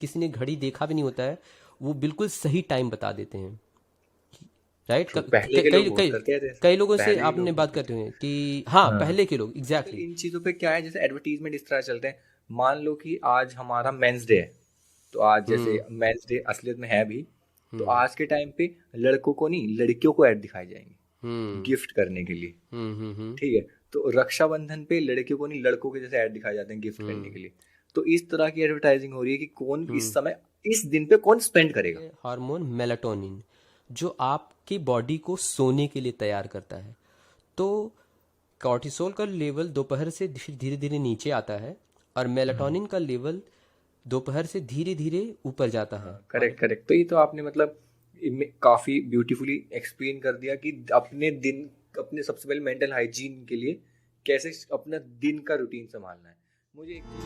किसी ने घड़ी देखा भी नहीं होता है, वो बिल्कुल सही टाइम बता देते हैं, राइट। ट्रू, पहले के लोग कई बहुत कई करते थे। कई लोगों से पहले के आपने लोग बहुत बात करते करते हुए कि हाँ, हाँ। पहले के लोग, आजकल एग्जैक्टली। इन चीजों पे क्या है, जैसे एडवर्टीजमेंट इस तरह चलते हैं। मान लो कि आज हमारा मेंस डे है, तो आज जैसे हम्म। मेंस डे असलियत में है भी, तो हम्म। आज के टाइम पे लड़कों को नहीं, लड़कियों को ऐड दिखाए जाएंगे हम्म। गिफ्ट करने के लिए। हम्म। ठीक है, तो रक्षाबंधन पे लड़कियों को नहीं, लड़कों के जैसे ऐड दिखाए जाते हैं गिफ्ट करने हम्म। के लिए। तो इस तरह की एडवर्टाइजिंग हो रही है कि कौन इस हम्म। समय इस दिन पे कौन स्पेंड करेगा। हार्मोन मेलाटोनिन, जो आपकी बॉडी को सोने के लिए तैयार करता है। तो कॉर्टिसोल का लेवल दोपहर से फिर धीरे धीरे नीचे आता है, और मेलाटोनिन का लेवल दोपहर से धीरे धीरे ऊपर जाता है। हाँ, और करेक्ट करेक्ट। तो ये तो आपने मतलब काफी ब्यूटीफुली एक्सप्लेन कर दिया कि अपने दिन, अपने सबसे पहले मेंटल हाइजीन के लिए कैसे अपना दिन का रूटीन संभालना है। मुझे एक चीज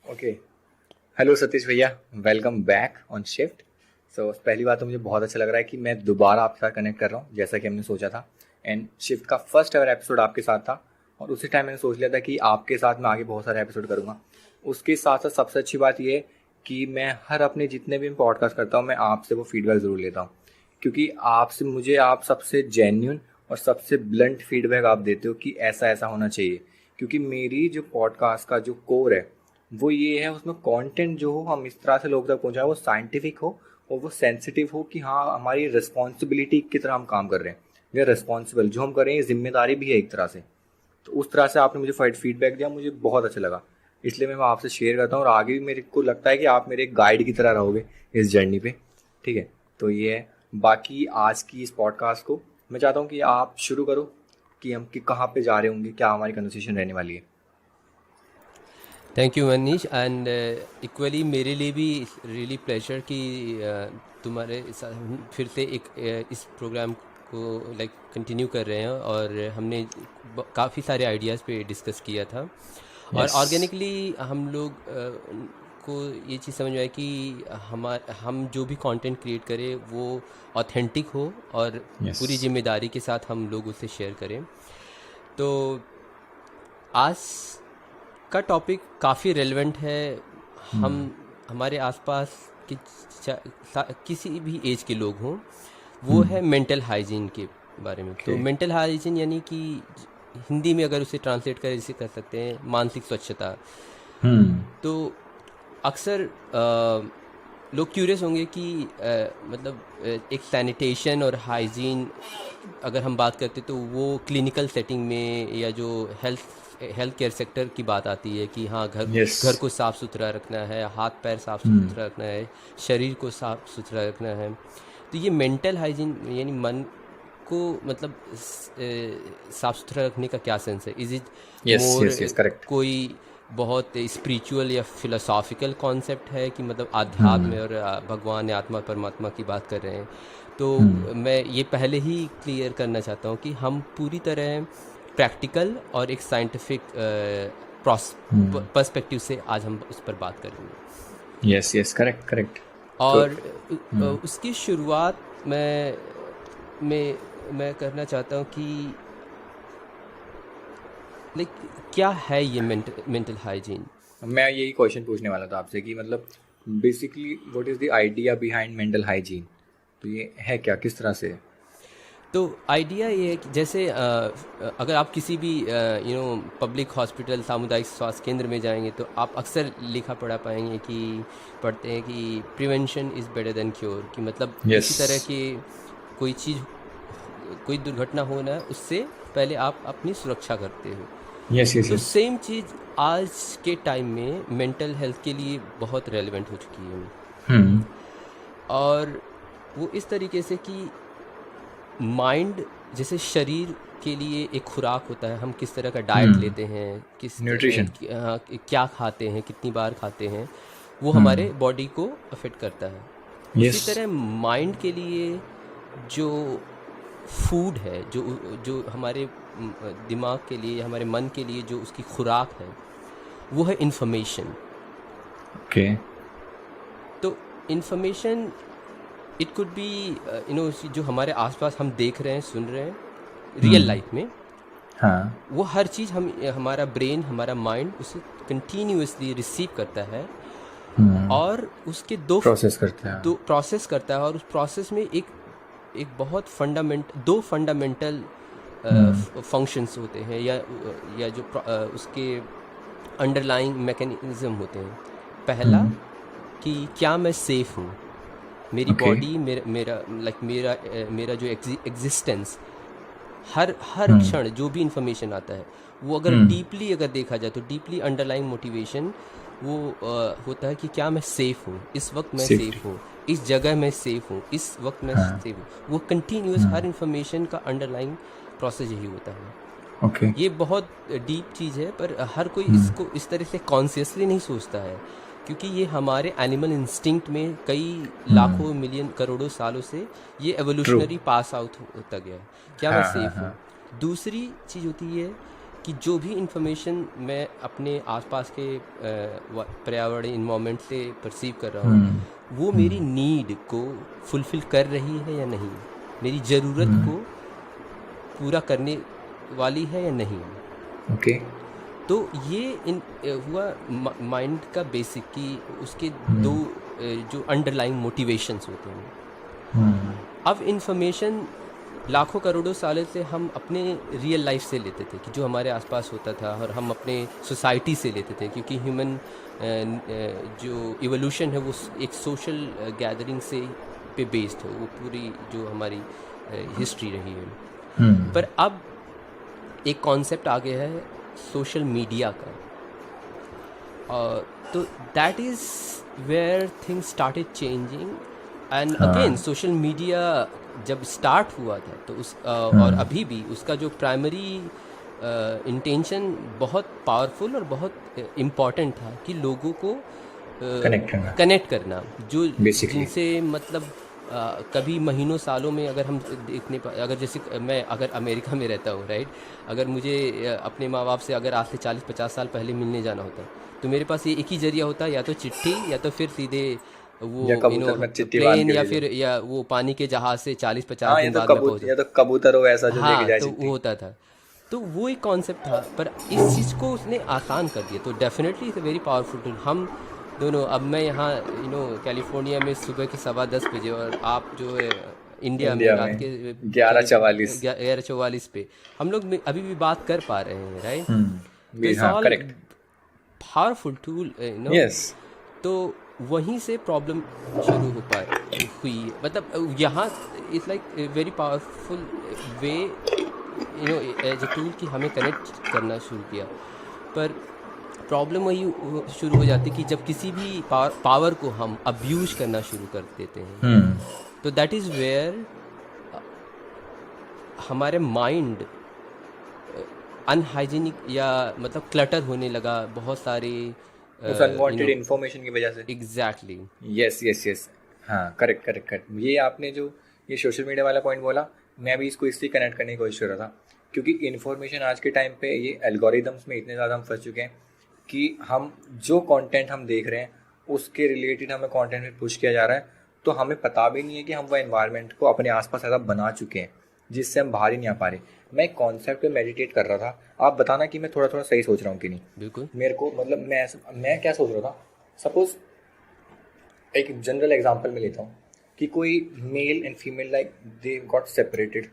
ओके। हेलो सतीश भैया, वेलकम बैक ऑन शिफ्ट। सो पहली बात तो मुझे बहुत अच्छा लग रहा है कि मैं दोबारा आपके साथ कनेक्ट कर रहा हूँ, जैसा कि हमने सोचा था। एंड शिफ्ट का फर्स्ट एवर एपिसोड आपके साथ था, और उसी टाइम मैंने सोच लिया था कि आपके साथ मैं आगे बहुत सारे एपिसोड करूँगा। उसके साथ साथ सबसे अच्छी बात ये है कि मैं हर अपने जितने भी पॉडकास्ट करता हूँ, मैं आपसे वो फीडबैक ज़रूर लेता हूँ, क्योंकि आपसे मुझे आप सबसे जेन्यून और सबसे ब्लंट फीडबैक आप देते हो कि ऐसा ऐसा होना चाहिए। क्योंकि मेरी जो पॉडकास्ट का जो कोर है वो ये है, उसमें कंटेंट जो हो हम इस तरह से लोगों तक पहुंचाए, वो साइंटिफिक हो और वो सेंसिटिव हो कि हाँ, हमारी रिस्पॉन्सिबिलिटी की तरह हम काम कर रहे हैं, या रिस्पॉन्सिबल जो हम कर रहे हैं, ये जिम्मेदारी भी है एक तरह से। तो उस तरह से आपने मुझे फीडबैक दिया, मुझे बहुत अच्छा लगा, इसलिए मैं आपसे शेयर करता हूँ। और आगे भी मेरे को लगता है कि आप मेरे एक गाइड की तरह रहोगे इस जर्नी पे। ठीक है, तो ये है। बाकी आज की इस पॉडकास्ट को मैं चाहता हूँ कि आप शुरू करो कि हम कि कहाँ पे जा रहे होंगे, क्या हमारी कन्वर्सेशन रहने वाली है। Thank you Manish, and equally मेरे लिए भी रियली प्लेजर कि तुम्हारे साथ हम फिर से एक इस प्रोग्राम को लाइक कंटिन्यू कर रहे हैं। और हमने काफ़ी सारे आइडियाज़ पे डिस्कस किया था, और यस। ऑर्गेनिकली हम लोग को ये चीज़ समझ में आई कि हम जो भी कंटेंट क्रिएट करें वो ऑथेंटिक हो, और यस। पूरी जिम्मेदारी के साथ हम लोग उसे शेयर करें। तो आज का टॉपिक काफ़ी रेलेवेंट है। हम हमारे आसपास के किसी भी एज के लोग हों, वो है मेंटल हाइजीन के बारे में। तो ओके। मेंटल हाइजीन यानी कि हिंदी में अगर उसे ट्रांसलेट करें, इसे कर सकते हैं मानसिक स्वच्छता। तो अक्सर लोग क्यूरियस होंगे कि मतलब एक सैनिटेशन और हाइजीन अगर हम बात करते तो वो क्लिनिकल सेटिंग में, या जो हेल्थ केयर सेक्टर की बात आती है कि हाँ, यस। घर को साफ़ सुथरा रखना है, हाथ पैर साफ़ सुथरा रखना है, शरीर को साफ़ सुथरा रखना है। तो ये मेंटल हाइजीन यानी मन को मतलब साफ़ सुथरा रखने का क्या सेंस है? Is it yes more yes yes, correct. कोई बहुत स्पिरिचुअल या फिलोसॉफिकल कॉन्सेप्ट है कि मतलब आध्यात्म और भगवान या आत्मा परमात्मा की बात कर रहे हैं? तो मैं ये पहले ही क्लियर करना चाहता हूँ कि हम पूरी तरह प्रैक्टिकल और एक साइंटिफिक पर्सपेक्टिव से आज हम उस पर बात करेंगे। Yes yes, correct correct. तो और उसकी शुरुआत मैं मैं करना चाहता हूँ कि लाइक क्या है ये मेंटल हाइजीन। मैं यही क्वेश्चन पूछने वाला था आपसे कि मतलब basically what is the idea behind mental hygiene. तो ये है क्या, किस तरह से? तो आइडिया ये है कि जैसे अगर आप किसी भी पब्लिक हॉस्पिटल, सामुदायिक स्वास्थ्य केंद्र में जाएंगे तो आप अक्सर लिखा पढ़ा पाएंगे कि पढ़ते हैं कि prevention is better than cure, कि मतलब यस। किसी तरह की कोई चीज़, कोई दुर्घटना होना है उससे पहले आप अपनी सुरक्षा करते हो। यस यस तो यस। सेम चीज़ आज के टाइम में मेंटल हेल्थ के लिए बहुत रेलेवेंट हो चुकी है। और वो इस तरीके से कि माइंड जैसे शरीर के लिए एक खुराक होता है, हम किस तरह का डाइट लेते हैं, न्यूट्रिशन। क्या खाते हैं, कितनी बार खाते हैं, वो हमारे बॉडी को अफेक्ट करता है। उसी यस। तरह माइंड के लिए जो फूड है, जो हमारे दिमाग के लिए, हमारे मन के लिए जो उसकी खुराक है, वो है इन्फॉर्मेशन। ओके। तो इन्फॉर्मेशन इट कुड बी जो हमारे आसपास हम देख रहे हैं, सुन रहे हैं, रियल लाइफ में, हाँ वो हर चीज़ हमारा ब्रेन, हमारा माइंड उसे कंटिन्यूअसली रिसीव करता है और उसके प्रोसेस करता है। दो प्रोसेस करता है, और उस प्रोसेस में एक बहुत दो फंडामेंटल फंक्शंस होते हैं, या जो उसके अंडरलाइंग मैकेनिज्म होते हैं। पहला कि क्या मैं सेफ हूँ, मेरी बॉडी, मेरा जो एग्जिस्टेंस, हर क्षण जो भी इंफॉर्मेशन आता है वो अगर डीपली अगर देखा जाए तो डीपली अंडरलाइंग मोटिवेशन वो होता है कि क्या मैं सेफ हूँ, इस वक्त मैं सेफ हूँ, इस जगह मैं सेफ हूँ, इस वक्त मैं सेफ हूँ। वो कंटिन्यूस हर इंफॉर्मेशन का अंडरलाइंग प्रोसेस यही होता है। ये बहुत डीप चीज़ है, पर हर कोई इसको इस तरह से कॉन्शियसली नहीं सोचता है, क्योंकि ये हमारे एनिमल इंस्टिंक्ट में कई लाखों मिलियन करोड़ों सालों से ये एवोल्यूशनरी पास आउट होता गया है, क्या मैं सेफ हूँ। दूसरी चीज़ होती है कि जो भी इंफॉर्मेशन मैं अपने आसपास के पर्यावरण इन्वायरमेंट से परसीव कर रहा हूँ, वो मेरी नीड को फुलफिल कर रही है या नहीं, मेरी ज़रूरत को पूरा करने वाली है या नहीं। तो ये हुआ माइंड का बेसिक, कि उसके दो जो अंडरलाइंग मोटिवेशंस होते हैं। अब इंफॉर्मेशन लाखों करोड़ों सालों से हम अपने रियल लाइफ से लेते थे, कि जो हमारे आसपास होता था, और हम अपने सोसाइटी से लेते थे, क्योंकि ह्यूमन जो इवोल्यूशन है वो एक सोशल गैदरिंग से पे बेस्ड है, वो पूरी जो हमारी हिस्ट्री रही है। पर अब एक कॉन्सेप्ट आ गया है सोशल मीडिया का, तो that is where things started changing. And again social media जब स्टार्ट हुआ था तो और अभी भी उसका जो प्राइमरी इंटेंशन बहुत पावरफुल और बहुत इम्पॉर्टेंट था, कि लोगों को कनेक्ट करना, जो जिनसे मतलब कभी महीनों सालों में अगर हम अगर जैसे मैं अगर अमेरिका में रहता हूँ, राइट, अगर मुझे अपने माँ बाप से अगर आज से 40-50 साल पहले मिलने जाना होता तो मेरे पास ये एक ही जरिया होता, या तो चिट्ठी, या तो फिर सीधे वो प्लेन, या फिर या वो पानी के जहाज से 40-50 दिन बाद में पहुँचा, या तो कबूतर हो ऐसा जो लेके जाए, तो वो होता था। तो वो एक कॉन्सेप्ट था, पर इस चीज़ को उसने आसान कर दिया, तो definitely it's very powerful tool. हम दोनों, अब मैं यहाँ कैलिफोर्निया में सुबह के 10:15 बजे, और आप जो है इंडिया में रात के 11:44 पे हम लोग अभी भी बात कर पा रहे हैं, राइट। पावरफुल टूल, तो वहीं से प्रॉब्लम शुरू हुई, मतलब यहाँ it's like very powerful way as a tool कि हमें कनेक्ट करना शुरू किया। पर प्रॉब्लम वही शुरू हो जाती कि जब किसी भी पावर को हम अब्यूज करना शुरू कर देते हैं, तो दैट इज़ वेयर हमारे माइंड अनहाइजीनिक या मतलब क्लटर होने लगा, बहुत सारे उस अनवांटेड इन्फॉर्मेशन की वजह से। एग्जैक्टली, यस, हाँ, करेक्ट। ये आपने जो ये सोशल मीडिया वाला पॉइंट बोला, मैं भी इसको इसलिए कनेक्ट करने की कोशिश कर रहा था, क्योंकि इन्फॉर्मेशन आज के टाइम पे ये एल्गोरिदम्स में इतने ज़्यादा हम फंस चुके हैं कि हम जो कंटेंट हम देख रहे हैं उसके रिलेटेड हमें कंटेंट में पुश किया जा रहा है, तो हमें पता भी नहीं है कि हम वह एनवायरनमेंट को अपने आसपास ऐसा बना चुके हैं जिससे हम बाहर ही नहीं आ पा रहे। मैं एक कॉन्सेप्ट पे मेडिटेट कर रहा था, आप बताना कि मैं थोड़ा सही सोच रहा हूँ कि नहीं। बिल्कुल। मेरे को मतलब मैं क्या सोच रहा था, सपोज एक जनरल एग्जांपल में लेता हूँ कि कोई male and female like they got separated,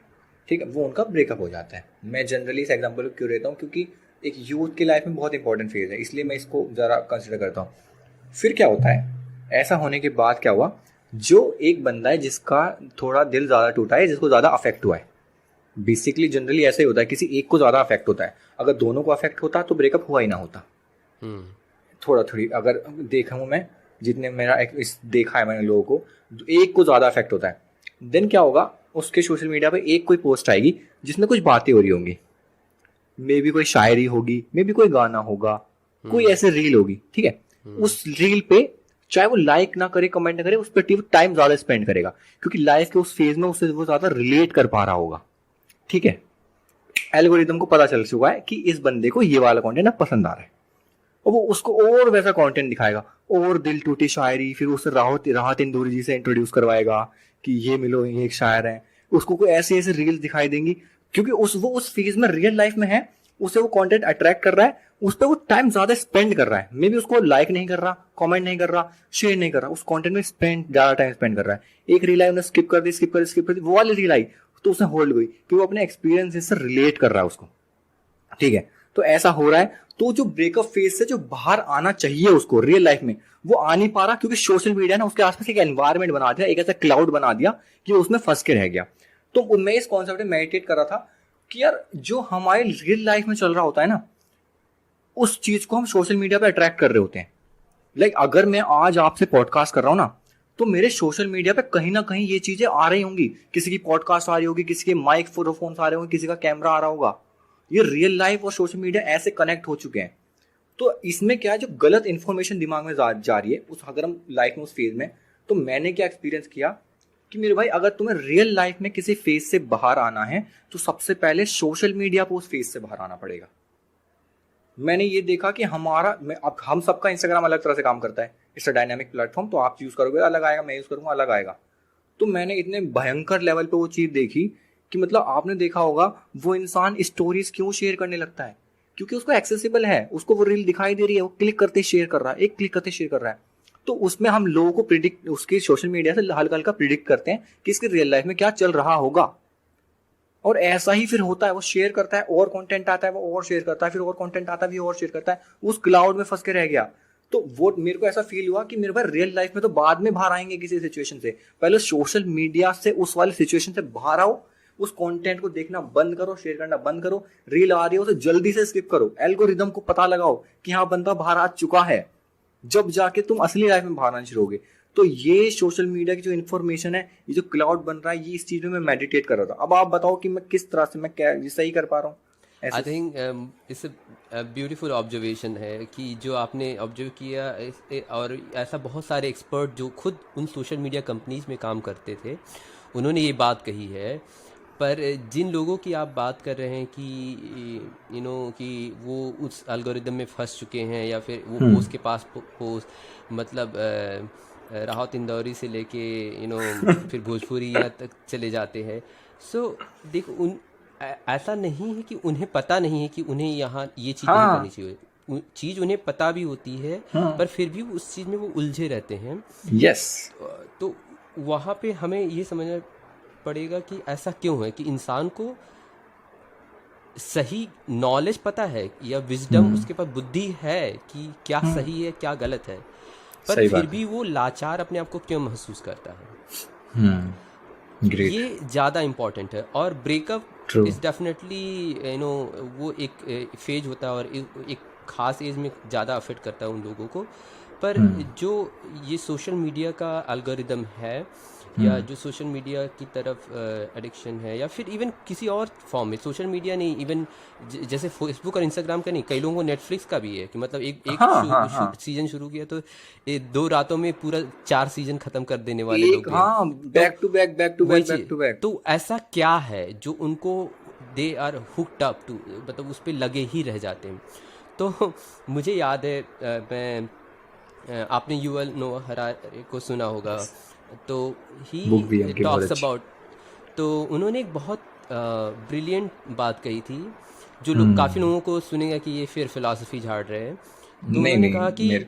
ठीक है, वो उनका ब्रेकअप हो जाता है। मैं जनरली इस एग्जांपल को क्यों लेता हूँ, क्योंकि एक यूथ की लाइफ में बहुत इंपॉर्टेंट फेज है, इसलिए मैं इसको ज़रा कंसिडर करता हूँ। फिर क्या होता है, ऐसा होने के बाद क्या हुआ, जो एक बंदा है जिसका थोड़ा दिल ज़्यादा टूटा है, जिसको ज़्यादा अफेक्ट हुआ है, बेसिकली जनरली ऐसा ही होता है, किसी एक को ज़्यादा अफेक्ट होता है, अगर दोनों को अफेक्ट होता तो ब्रेकअप हुआ ही ना होता। थोड़ी अगर देखा हूँ मैं, जितने मेरा देखा है मैंने लोगों को, एक को ज़्यादा अफेक्ट होता है, देन क्या होगा, उसके सोशल मीडिया पे एक कोई पोस्ट आएगी जिसमें कुछ बातें हो रही होंगी, मे बी कोई शायरी होगी, मे बी कोई गाना होगा, कोई ऐसे रील होगी, ठीक है। उस रील पे चाहे वो लाइक ना करे, कमेंट ना करे, उस पर टाइम ज्यादा स्पेंड करेगा, क्योंकि लाइफ के उस फेज में उससे वो ज्यादा रिलेट कर पा रहा होगा, ठीक है। एल्गोरिदम को पता चल चुका है कि इस बंदे को ये वाला कंटेंट पसंद आ रहा है, और वो उसको और वैसा कंटेंट दिखाएगा, और दिल टूटी शायरी, फिर उसे राहत इंदौरी जी से इंट्रोड्यूस करवाएगा कि ये मिलो, ये एक शायर है, उसको कोई ऐसे रील्स दिखाई देंगी, क्योंकि वो उस फेज में रियल लाइफ में है, उसे वो कंटेंट अट्रैक्ट कर रहा है, उस पर वो टाइम ज्यादा स्पेंड कर रहा है। मे बी उसको लाइक नहीं कर रहा, कमेंट नहीं कर रहा, शेयर नहीं कर रहा, उस कंटेंट में ज्यादा टाइम स्पेंड कर रहा है। एक रील आई उन्हें स्किप कर दी, वो वाली रील आई तो उसने होल्ड गई कि वो अपने एक्सपीरियंस से रिलेट कर रहा है उसको, ठीक है। तो ऐसा हो रहा है। तो जो ब्रेकअप फेज से जो बाहर आना चाहिए उसको रियल लाइफ में, वो आ नहीं पा रहा, क्योंकि सोशल मीडिया ने उसके आसपास एक एनवायरमेंट बना दिया, एक ऐसा क्लाउड बना दिया कि उसमें फंस के रह गया। तो मैं इस कॉन्सेप्ट में मेडिटेट कर रहा था कि यार जो हमारे रियल लाइफ में चल रहा होता है ना, उस चीज को हम सोशल मीडिया पे अट्रैक्ट कर रहे होते हैं। लाइक अगर मैं आज आपसे पॉडकास्ट कर रहा हूं ना, तो मेरे सोशल मीडिया पे कहीं ना कहीं ये चीजें आ रही होंगी, किसी की पॉडकास्ट आ रही होगी, किसी के माइक फोटोफोन्स आ रहे होंगे, किसी का कैमरा आ रहा होगा। ये रियल लाइफ और सोशल मीडिया ऐसे कनेक्ट हो चुके हैं। तो इसमें क्या है, जो गलत इंफॉर्मेशन दिमाग में जा रही है उस, अगर हम लाइफ में उस फेज में, तो मैंने क्या एक्सपीरियंस किया कि मेरे भाई अगर तुम्हें रियल लाइफ में किसी फेज से बाहर आना है तो सबसे पहले सोशल मीडिया पर उस फेज से बाहर आना पड़ेगा। मैंने ये देखा कि अब हम सबका इंस्टाग्राम अलग तरह से काम करता है, इट्स अ डायनामिक प्लेटफॉर्म, तो आप यूज करोगे अलग आएगा, मैं यूज करूंगा अलग आएगा। तो मैंने इतने भयंकर लेवल पे वो चीज देखी कि मतलब आपने देखा होगा वो इंसान स्टोरीज क्यों शेयर करने लगता है, क्योंकि उसको एक्सेसिबल है, उसको वो रील दिखाई दे रही है, वो क्लिक करते शेयर कर रहा है, एक क्लिक करते शेयर कर रहा है। तो उसमें हम लोगों को प्रिडिक्ट, उसके सोशल मीडिया से हल्का हल्का प्रिडिक्ट करते हैं कि इसके रियल लाइफ में क्या चल रहा होगा। और ऐसा ही फिर होता है, वो शेयर करता है और कंटेंट आता है, वो और शेयर करता है, फिर और कंटेंट आता है, भी और शेयर करता है, उस क्लाउड में फंस के रह गया। तो वो मेरे को ऐसा फील हुआ कि मेरे भाई रियल लाइफ में तो बाद में बाहर आएंगे किसी सिचुएशन से, पहले सोशल मीडिया से उस वाले सिचुएशन से बाहर आओ, उस कंटेंट को देखना बंद करो, शेयर करना बंद करो, रील आ रही हो तो जल्दी से स्किप करो, एल्गोरिदम को पता लगाओ कि हाँ बंदा बाहर आ चुका है, जब जाके तुम असली लाइफ में बाहर आना शुरू होगे। तो ये सोशल मीडिया की जो इन्फॉर्मेशन है, ये जो क्लाउड बन रहा है, ये इस चीज में मैं मेडिटेट कर रहा था। अब आप बताओ कि मैं किस तरह से मैं क्या ये सही कर पा रहा हूँ। I think it's beautiful observation है कि जो आपने ऑब्जर्व किया और ऐसा बहुत सारे एक्सपर्ट जो खुद उन सोशल मीडिया कंपनीज में काम करते थे उन्होंने ये बात कही है। पर जिन लोगों की आप बात कर रहे हैं कि कि वो उस एल्गोरिदम में फंस चुके हैं या फिर वो पोस्ट के पास पोस्ट, मतलब राहत इंदौरी से लेके फिर भोजपुरी यहाँ तक चले जाते हैं। सो देखो ऐसा नहीं है कि उन्हें पता नहीं है कि उन्हें यहाँ ये चीज़ नहीं करनी चाहिए, चीज़ उन्हें पता भी होती है, पर फिर भी उस चीज़ में वो उलझे रहते हैं। यस तो वहाँ पे हमें ये समझना पड़ेगा कि ऐसा क्यों है कि इंसान को सही नॉलेज पता है या विजडम, उसके पास बुद्धि है कि क्या सही है क्या गलत है, पर फिर भी वो लाचार अपने आप को क्यों महसूस करता है। ये ज़्यादा इम्पोर्टेंट है। और ब्रेकअप इज़ डेफिनेटली वो एक फेज होता है और एक ख़ास एज में ज़्यादा अफेक्ट करता है उन लोगों को। पर जो ये सोशल मीडिया का एल्गोरिदम है या जो सोशल मीडिया की तरफ एडिक्शन है, या फिर इवन किसी और फॉर्म में, सोशल मीडिया नहीं, इवन जैसे फेसबुक और इंस्टाग्राम का नहीं, कई लोगों को नेटफ्लिक्स का भी है कि मतलब एक सीजन शुरू किया तो 2 रातों में पूरा 4 सीजन खत्म कर देने वाले लोग हैं। Back to back. तो ऐसा क्या है जो उनको they are hooked up to, मतलब उस पर लगे ही रह जाते हैं। तो मुझे याद है आपने युवल नोआ हरारी को सुना होगा, तो ही टॉक्स अबाउट, तो उन्होंने एक बहुत ब्रिलियंट बात कही थी जो लोग काफ़ी लोगों को सुनेगा कि ये फिर फिलॉसफी झाड़ रहे हैं। तो उन्होंने कहा कि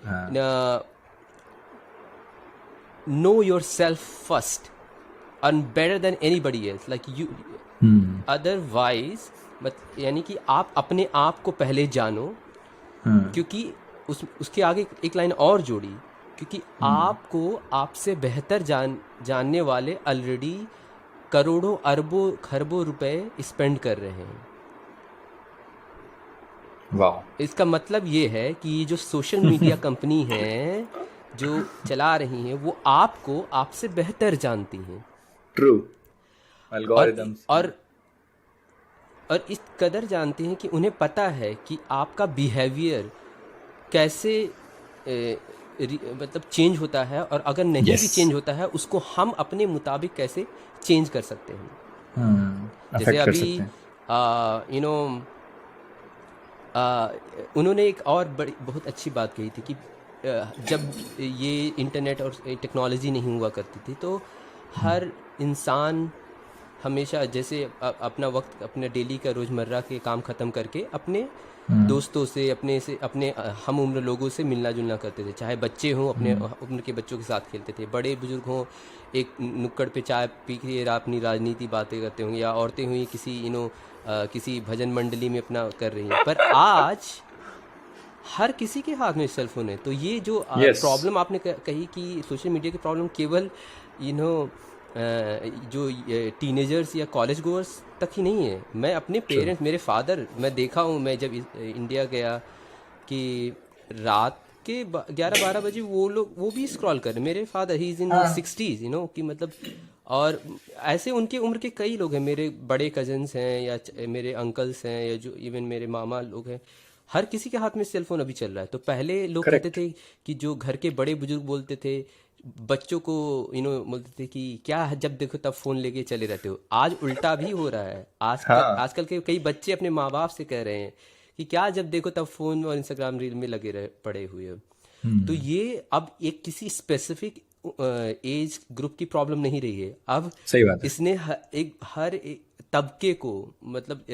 know your self first and better than anybody else, like you otherwise, यानी कि आप अपने आप को पहले जानो, क्योंकि उसके आगे एक लाइन और जोड़ी, क्योंकि आपको आपसे बेहतर जानने वाले ऑलरेडी करोड़ों अरबों खरबों रुपए स्पेंड कर रहे हैं। वाह। इसका मतलब ये है कि जो सोशल मीडिया कंपनी हैं जो चला रही हैं वो आपको आपसे बेहतर जानती हैं। ट्रू। एल्गोरिदम्स और इस कदर जानते हैं कि उन्हें पता है कि आपका बिहेवियर कैसे मतलब चेंज होता है, और अगर नहीं भी चेंज होता है उसको हम अपने मुताबिक कैसे चेंज कर सकते हैं। जैसे अभी उन्होंने एक और बड़ी बहुत अच्छी बात कही थी कि जब ये इंटरनेट और टेक्नोलॉजी नहीं हुआ करती थी तो हर इंसान हमेशा जैसे अपना वक्त अपने डेली का रोज़मर्रा के काम ख़त्म करके अपने दोस्तों से अपने हम उम्र लोगों से मिलना जुलना करते थे, चाहे बच्चे हों अपने उम्र के बच्चों के साथ खेलते थे, बड़े बुजुर्ग हों एक नुक्कड़ पे चाय पी के अपनी राजनीति बातें करते होंगे, या औरतें हुई किसी किसी भजन मंडली में अपना कर रही हैं। पर आज हर किसी के हाथ में सेल फोन है। तो ये जो यस। प्रॉब्लम आपने कही कि सोशल मीडिया की प्रॉब्लम केवल यू नो जो टीनेजर्स या कॉलेज गोअर्स तक ही नहीं है। मैं अपने ट्रू। पेरेंट्स, मेरे फादर, मैं देखा हूँ, मैं जब इंडिया गया कि रात के 11-12 बजे वो भी स्क्रॉल कर रहे। मेरे फादर ही इज़ इन हाँ। 60s, कि मतलब, और ऐसे उनके उम्र के कई लोग हैं, मेरे बड़े कजन्स हैं या मेरे अंकल्स हैं या जो इवन मेरे मामा लोग हैं, हर किसी के हाथ में सेल फोन अभी चल रहा है। तो पहले लोग कहते करेक्ट। थे कि जो घर के बड़े बुजुर्ग बोलते थे बच्चों को, बोलते थे कि क्या जब देखो तब फोन लेके चले रहते हो। आज उल्टा भी हो रहा है। हाँ। आजकल के कई बच्चे अपने माँ बाप से कह रहे हैं कि क्या जब देखो तब फोन और इंस्टाग्राम रील में लगे रहे पड़े हुए हो। तो ये अब एक किसी स्पेसिफिक एज ग्रुप की प्रॉब्लम नहीं रही है। अब सही बात है। इसने हर एक तबके को, मतलब,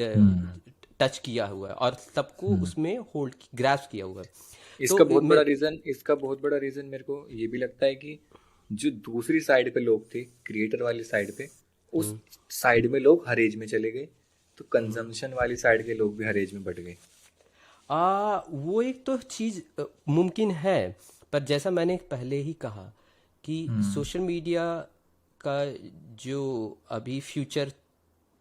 टच किया हुआ है और सबको उसमें होल्ड ग्रैस्प किया हुआ है। तो मैं इसका बहुत बड़ा रीजन मेरे को ये भी लगता है कि जो दूसरी साइड पे लोग थे, क्रिएटर वाली साइड पे, उस साइड में लोग हर एज में चले गए, तो कंजम्पशन वाली साइड के लोग भी हर एज में बढ़ गए। वो एक तो चीज़ मुमकिन है, पर जैसा मैंने पहले ही कहा कि सोशल मीडिया का जो अभी फ्यूचर,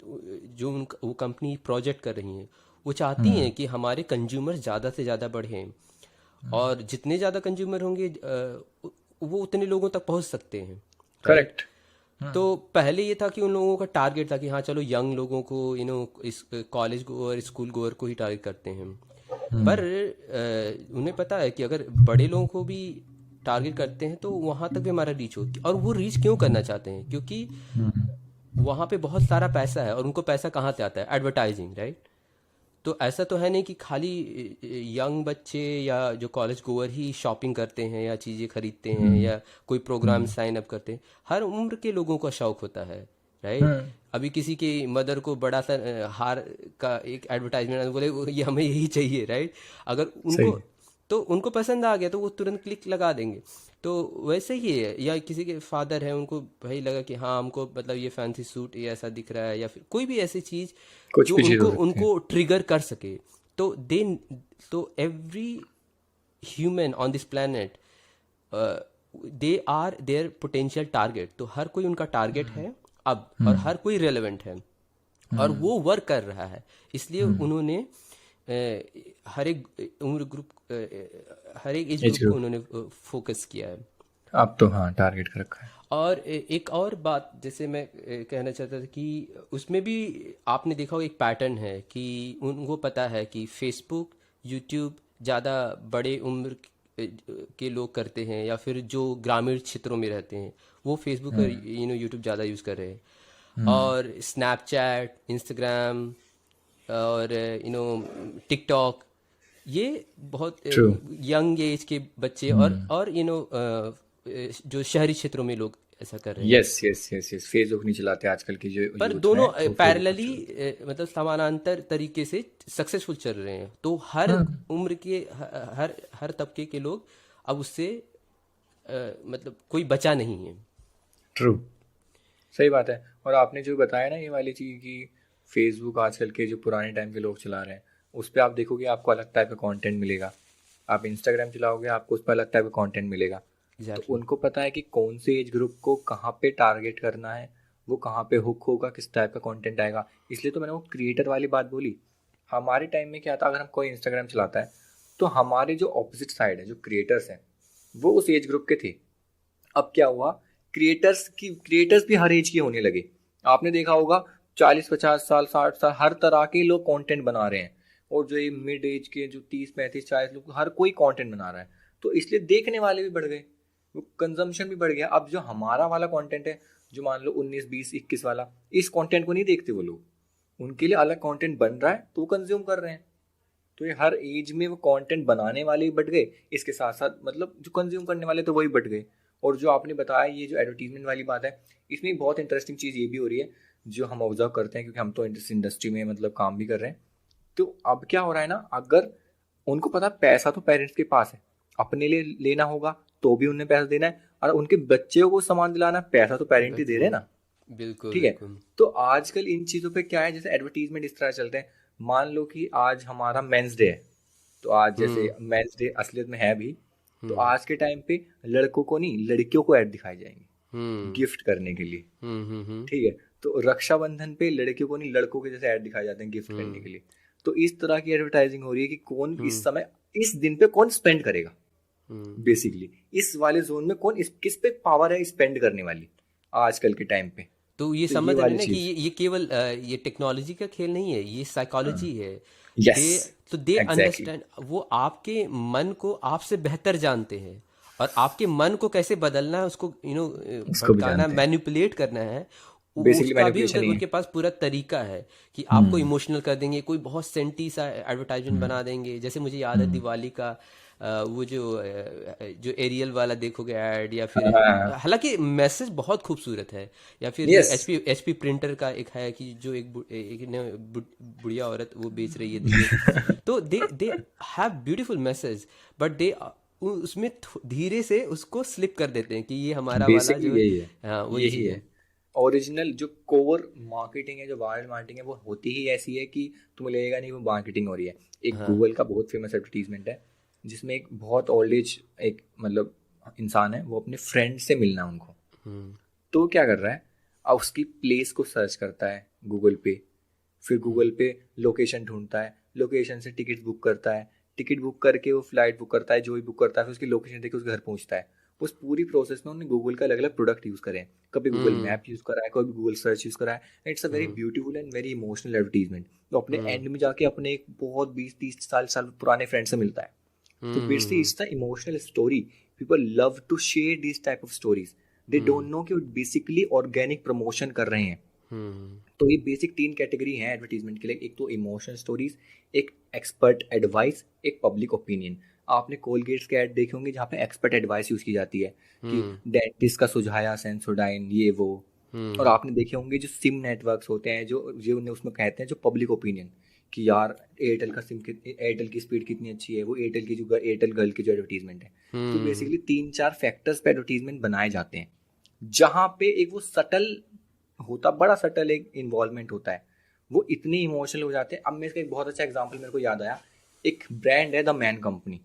जो वो कंपनी प्रोजेक्ट कर रही हैं, वो चाहती हैं कि हमारे कंज्यूमर ज़्यादा से ज़्यादा बढ़ें, और जितने ज़्यादा कंज्यूमर होंगे वो उतने लोगों तक पहुंच सकते हैं, राइट। करेक्ट। तो पहले ये था कि उन लोगों का टारगेट था कि हाँ चलो यंग लोगों को, इस कॉलेज गोअर स्कूल गोअर को ही टारगेट करते हैं। पर उन्हें पता है कि अगर बड़े लोगों को भी टारगेट करते हैं तो वहाँ तक भी हमारा रीच हो। और वो रीच क्यों करना चाहते हैं? क्योंकि वहाँ पे बहुत सारा पैसा है, और उनको पैसा कहाँ से आता है? Advertising, right. तो ऐसा तो है नहीं कि खाली यंग बच्चे या जो कॉलेज गोअर ही शॉपिंग करते हैं या चीज़ें खरीदते हैं या कोई प्रोग्राम साइन अप करते हैं। हर उम्र के लोगों का शौक होता है, राइट। अभी किसी की मदर को बड़ा सा हार का एक एडवर्टाइजमेंट बोले ये हमें यही चाहिए, राइट। अगर सही। उनको पसंद आ गया तो वो तुरंत क्लिक लगा देंगे। तो वैसे ही है, या किसी के फादर हैं, उनको भाई लगा कि हाँ हमको मतलब ये फैंसी सूट ये ऐसा दिख रहा है, या फिर कोई भी ऐसी चीज़ कुछ जो भी चीज हो उनको सकती है। उनको ट्रिगर कर सके। तो दे तो every human on this planet, they are their potential target. तो हर कोई उनका टारगेट है अब, और हर कोई रेलेवेंट है, और वो वर्क कर रहा है। इसलिए उन्होंने हर एक उम्र ग्रुप, हर एक एज एज ग्रुप को ग्रुप। उन्होंने फोकस किया है। अब तो हाँ टारगेट कर रखा है। और एक और बात जैसे मैं कहना चाहता था कि उसमें भी आपने देखा हो एक पैटर्न है कि उनको पता है कि फेसबुक यूट्यूब ज़्यादा बड़े उम्र के लोग करते हैं, या फिर जो ग्रामीण क्षेत्रों में रहते हैं वो फेसबुक और यूट्यूब ज़्यादा यूज़ कर रहे हैं। और स्नैपचैट, इंस्टाग्राम और टिकटॉक, ये बहुत ट्रू। यंग एज के बच्चे और जो शहरी क्षेत्रों में लोग ऐसा कर रहे हैं। Yes yes yes yes, Facebook नहीं चलाते आजकल की जो पर यूथ दोनों है, वो फेसबुक पैरेलली, चलाते मतलब समानांतर तरीके से सक्सेसफुल चल रहे हैं। तो हर हैं। उम्र के हर हर तबके के लोग अब उससे मतलब कोई बचा नहीं है। ट्रू। सही बात है। और आपने जो बताया ना ये वाली चीज़ कि फेसबुक आजकल के जो पुराने टाइम के लोग चला रहे हैं, उस पर आप देखोगे आपको अलग टाइप का कंटेंट मिलेगा। आप इंस्टाग्राम चलाओगे आपको उस पर अलग टाइप का कंटेंट मिलेगा। तो एग्जैक्टली। उनको पता है कि कौन से एज ग्रुप को कहाँ पे टारगेट करना है, वो कहाँ पे हुक होगा, किस टाइप का कंटेंट आएगा। इसलिए तो मैंने वो क्रिएटर वाली बात बोली। हमारे टाइम में क्या था, अगर हम कोई इंस्टाग्राम चलाता है तो हमारे जो ऑपोजिट साइड है, जो क्रिएटर्स हैं, वो उस एज ग्रुप के थे। अब क्या हुआ, क्रिएटर्स भी हर एज के होने लगे। आपने देखा होगा 40-50 साल 60 साल हर तरह के लोग कंटेंट बना रहे हैं। और जो ये मिड एज के जो 30-35-40 लोग, हर कोई कंटेंट बना रहा है। तो इसलिए देखने वाले भी बढ़ गए, वो कंजम्पशन भी बढ़ गया। अब जो हमारा वाला कंटेंट है, जो मान लो 19 20 21 वाला, इस कंटेंट को नहीं देखते वो लोग। उनके लिए अलग कंटेंट बन रहा है तो वो कंज्यूम कर रहे हैं। तो ये हर एज में वो कंटेंट बनाने वाले भी बढ़ गए, इसके साथ साथ मतलब जो कंज्यूम करने वाले तो वही बढ़ गए। और जो आपने बताया ये जो एडवर्टीजमेंट वाली बात है, इसमें बहुत इंटरेस्टिंग चीज़ ये भी हो रही है। जो हम ऑब्जर्व करते हैं, क्योंकि हम तो इस इंडस्ट्री में मतलब काम भी कर रहे हैं, तो अब क्या हो रहा है ना, अगर उनको पता पैसा तो पेरेंट्स के पास है, अपने लिए लेना होगा तो भी उन्हें पैसा देना है, और उनके बच्चे को सामान दिलाना, पैसा तो पेरेंट ही दे रहे हैं ना। बिल्कुल ठीक है। बिल्कुल। तो आजकल इन चीजों पे क्या है, जैसे एडवर्टीजमेंट इस तरह चलते हैं, मान लो कि आज हमारा मेंस डे है, तो आज जैसे हम्म मेंस डे असलियत में है भी, तो हम्म आज के टाइम पे लड़कों को नहीं, लड़कियों को ऐड दिखाए जाएंगे हम्म गिफ्ट करने के लिए। हम्म। ठीक है। तो रक्षाबंधन पे लड़कियों को नहीं, लड़कों के जैसे ऐड दिखाए जाते हैं गिफ्ट करने हम्म के लिए। तो इस तरह की एडवर्टाइजिंग हो रही है कि कौन इस हम्म समय इस दिन पे कौन स्पेंड करेगा, हम्म। बेसिकली इस वाले जोन में कौन किस पे पावर है स्पेंड करने वाली आजकल के टाइम पे। तो ये तो ये समझ रहे हैं वाली ना कि चीज। ये केवल ये टेक्नोलॉजी का खेल नहीं है, ये साइकोलॉजी है। यस। दे तो दे एग्जैक्टली। अंडरस्टैंड, वो आपके मन को आपसे बेहतर जानते हैं, और आपके मन को कैसे बदलना है, उसको उसको भी भटकाना, जानते हैं। मैनिपुलेट करना है, बेसिकली उसका भी मैनिपुलेशन ही है। उनके पास पूरा तरीका है कि आपको हम्म इमोशनल कर देंगे, कोई बहुत सेंटी सा एडवर्टाइजमेंट हम्म बना देंगे। जैसे मुझे याद है हम्म। दिवाली का वो जो एरियल वाला देखोगे ऐड, या फिर हाँ। हालांकि मैसेज बहुत खूबसूरत है, या फिर जो यस। एचपी प्रिंटर का एक है कि जो एक ने बुढ़िया औरत वो बेच रही है दिए। तो they have beautiful message, but they उसमें धीरे से उसको स्लिप कर देते हैं कि ये हमारा वाला बेसिकली जो, यही है। हाँ वही यही चीज़ है। है। ओरिजिनल जो कोर मार्केटिंग है, जो वायरल मार्केटिंग है, वो होती ही ऐसी है कि तुम्हें लगेगा नहीं वो मार्केटिंग हो रही है। एक हाँ। गूगल का बहुत फेमस एडवर्टीजमेंट है, जिसमें एक बहुत ओल्ड एज एक मतलब इंसान है, वो अपने फ्रेंड से मिलना है उनको। हम्म तो वो क्या कर रहा है, अब उसकी प्लेस को सर्च करता है गूगल पे, फिर गूगल पे लोकेशन ढूंढता है, लोकेशन से टिकट बुक करता है, टिकट बुक करके वो फ्लाइट बुक करता है, जो भी बुक करता है, फिर उसकी लोकेशन देके उसके घर पहुंचता है। उस पूरी प्रोसेस में उन्होंने गूगल का अलग अलग प्रोडक्ट यूज़ करे हैं, कभी गूगल हम्म मैप यूज़ करा है, कभी गूगल सर्च यूज़ करा है। It's a very hmm beautiful and very emotional advertisement. तो अपने हम्म एंड में जाके अपने एक बहुत 20-30 साल साल पुराने फ्रेंड से मिलता है। तो basically hmm it's the emotional story. People love to share this type of stories. They don't hmm know कि वो बेसिकली ऑर्गेनिक प्रमोशन कर रहे हैं। हम्म तो ये बेसिक 3 कैटेगरी हैं एडवर्टीजमेंट के लिए, एक तो इमोशनल स्टोरीज, एक एक्सपर्ट एडवाइस, एक पब्लिक ओपिनियन। आपने कोलगेट्स के ऐड देखे होंगे जहाँ पे एक्सपर्ट एडवाइस यूज़ की जाती है कि हम्म डेंटिस्ट का सुझाया सेंसोडाइन ये वो। और हम्म आपने देखे होंगे जो सिम नेटवर्क्स होते हैं, जो उन्हें उसमें कहते हैं जो पब्लिक ओपिनियन, कि यार एयरटेल का सिम, एयरटेल की स्पीड कितनी अच्छी है, वो एयरटेल की जो एयरटेल गर्ल की जो एडवर्टीजमेंट है। तो हम्म बेसिकली 3-4 फैक्टर्स पे एडवर्टीजमेंट बनाए जाते हैं, जहाँ पे एक वो सटल होता, बड़ा सटल एक इन्वॉल्वमेंट होता है, वो इतने इमोशनल हो जाते हैं। अब मैं इसका एक बहुत अच्छा एग्जांपल मेरे को याद आया, एक ब्रांड है द मैन कंपनी।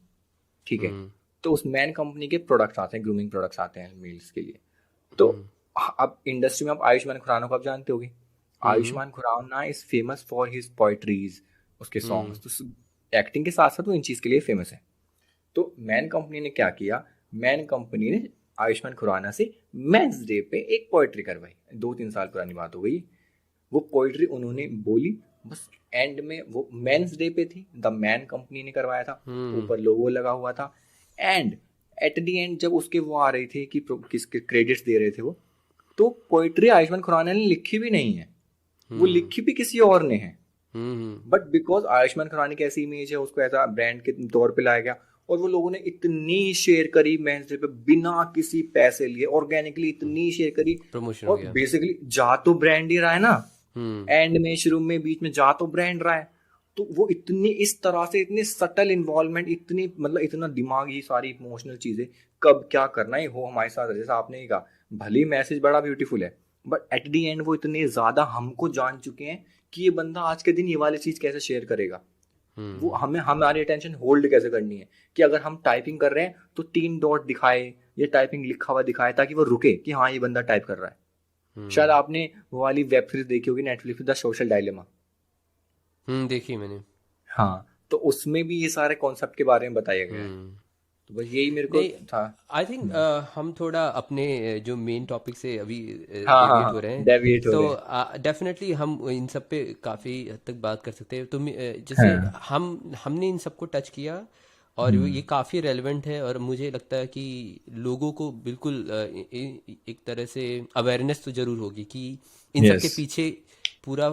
ठीक है। हम्म तो उस मैन कंपनी के प्रोडक्ट्स आते हैं, ग्रूमिंग प्रोडक्ट्स आते हैं मेल्स के लिए। तो हम्म अब इंडस्ट्री में आप आयुष्मान खुराना को आप जानते होगे। Hmm Ayushmann Khurrana is famous for his poetries, उसके हम्म सॉन्ग्स। तो एक्टिंग के साथ साथ वो इन चीज़ के लिए फेमस है। तो मैन कंपनी ने क्या किया, मैन कंपनी ने आयुष्मान खुराना से मेंस डे पे एक पोइट्री करवाई, 2-3 साल पुरानी बात हो गई। वो पोइट्री उन्होंने बोली, बस एंड में वो मेंस डे पे थी, द मैन कंपनी ने करवाया था, हम्म ऊपर लोगो लगा हुआ था। एंड एट द एंड जब उसके वो आ रही थी कि किसके क्रेडिट्स दे रहे थे वो, तो पोइट्री आयुष्मान खुराना ने लिखी भी नहीं है, वो हम्म लिखी भी किसी और ने है। हम्म बट बिकॉज आयुष्मान खुराना की ऐसी इमेज है, उसको ऐसा ब्रांड के तौर पे लाया गया, और वो लोगों ने इतनी शेयर करी मेंस डे पे बिना किसी पैसे लिए, ऑर्गेनिकली इतनी शेयर करी। प्रमोशन हो और गया। बेसिकली जा तो ब्रांड ही रहा है ना, हम्म एंड में शुरू में बीच में जा तो ब्रांड रहा है। तो वो इतनी इस तरह से इतनी सटल इन्वॉल्वमेंट, इतनी मतलब इतना दिमागी सारी इमोशनल चीजें, कब क्या करना है हो हमारे साथ, जैसा आपने ही कहा, भले मैसेज बड़ा ब्यूटीफुल है, बट एट दी एंड वो इतने ज्यादा हमको जान चुके हैं कि ये बंदा आज के दिन ये वाली चीज कैसे शेयर करेगा। वो हम्म हमें हमारी अटेंशन होल्ड कैसे करनी है, कि अगर हम टाइपिंग कर रहे हैं तो 3 डॉट दिखाए या टाइपिंग लिखा हुआ दिखाए, ताकि वो रुके कि हाँ ये बंदा टाइप कर रहा है। शायद आपने वो वाली वेब सीरीज देखी होगी नेटफ्लिक्स, द सोशल डायलेमा। देखी मैंने। हाँ। तो उसमें भी ये सारे कॉन्सेप्ट के बारे में बताया गया है। हम्म तो बस यही मेरे को नहीं, था। आई थिंक हम थोड़ा अपने जो मेन टॉपिक से अभी हाँ हाँ डेविएट हो हाँ, रहे हैं। डेविएट हो तो रहे हैं। डेफिनेटली हम इन सब पे काफ़ी हद तक बात कर सकते हैं। तो जैसे हाँ। हमने इन सबको टच किया, और ये हम्म। काफ़ी रेलेवेंट है, और मुझे लगता है कि लोगों को बिल्कुल एक तरह से अवेयरनेस तो ज़रूर होगी कि इन सब यस। के पीछे पूरा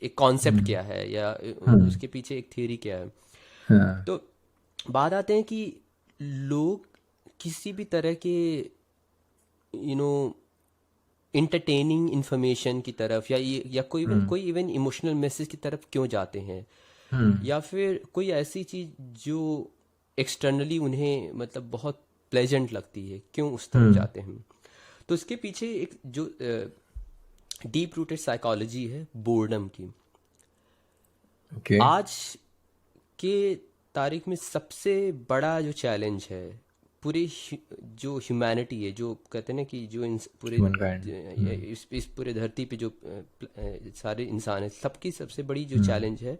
एक कॉन्सेप्ट हम्म क्या है, या हम्म। उसके पीछे एक थ्योरी क्या है। हाँ। तो बात आते हैं कि लोग किसी भी तरह के यू नो इंटरटेनिंग इंफॉर्मेशन की तरफ, या कोई इवन इमोशनल मैसेज की तरफ क्यों जाते हैं, या फिर कोई ऐसी चीज़ जो एक्सटर्नली उन्हें मतलब बहुत प्लेजेंट लगती है, क्यों उस तरफ जाते हैं। तो इसके पीछे एक जो डीप रूटेड साइकोलॉजी है बोर्डम की। ओके। आज के तारीख में सबसे बड़ा जो चैलेंज है पूरे जो ह्यूमैनिटी है, जो कहते हैं ना कि जो पूरे Humankind। इस पूरे धरती पे जो सारे इंसान हैं, सबकी सबसे बड़ी जो चैलेंज है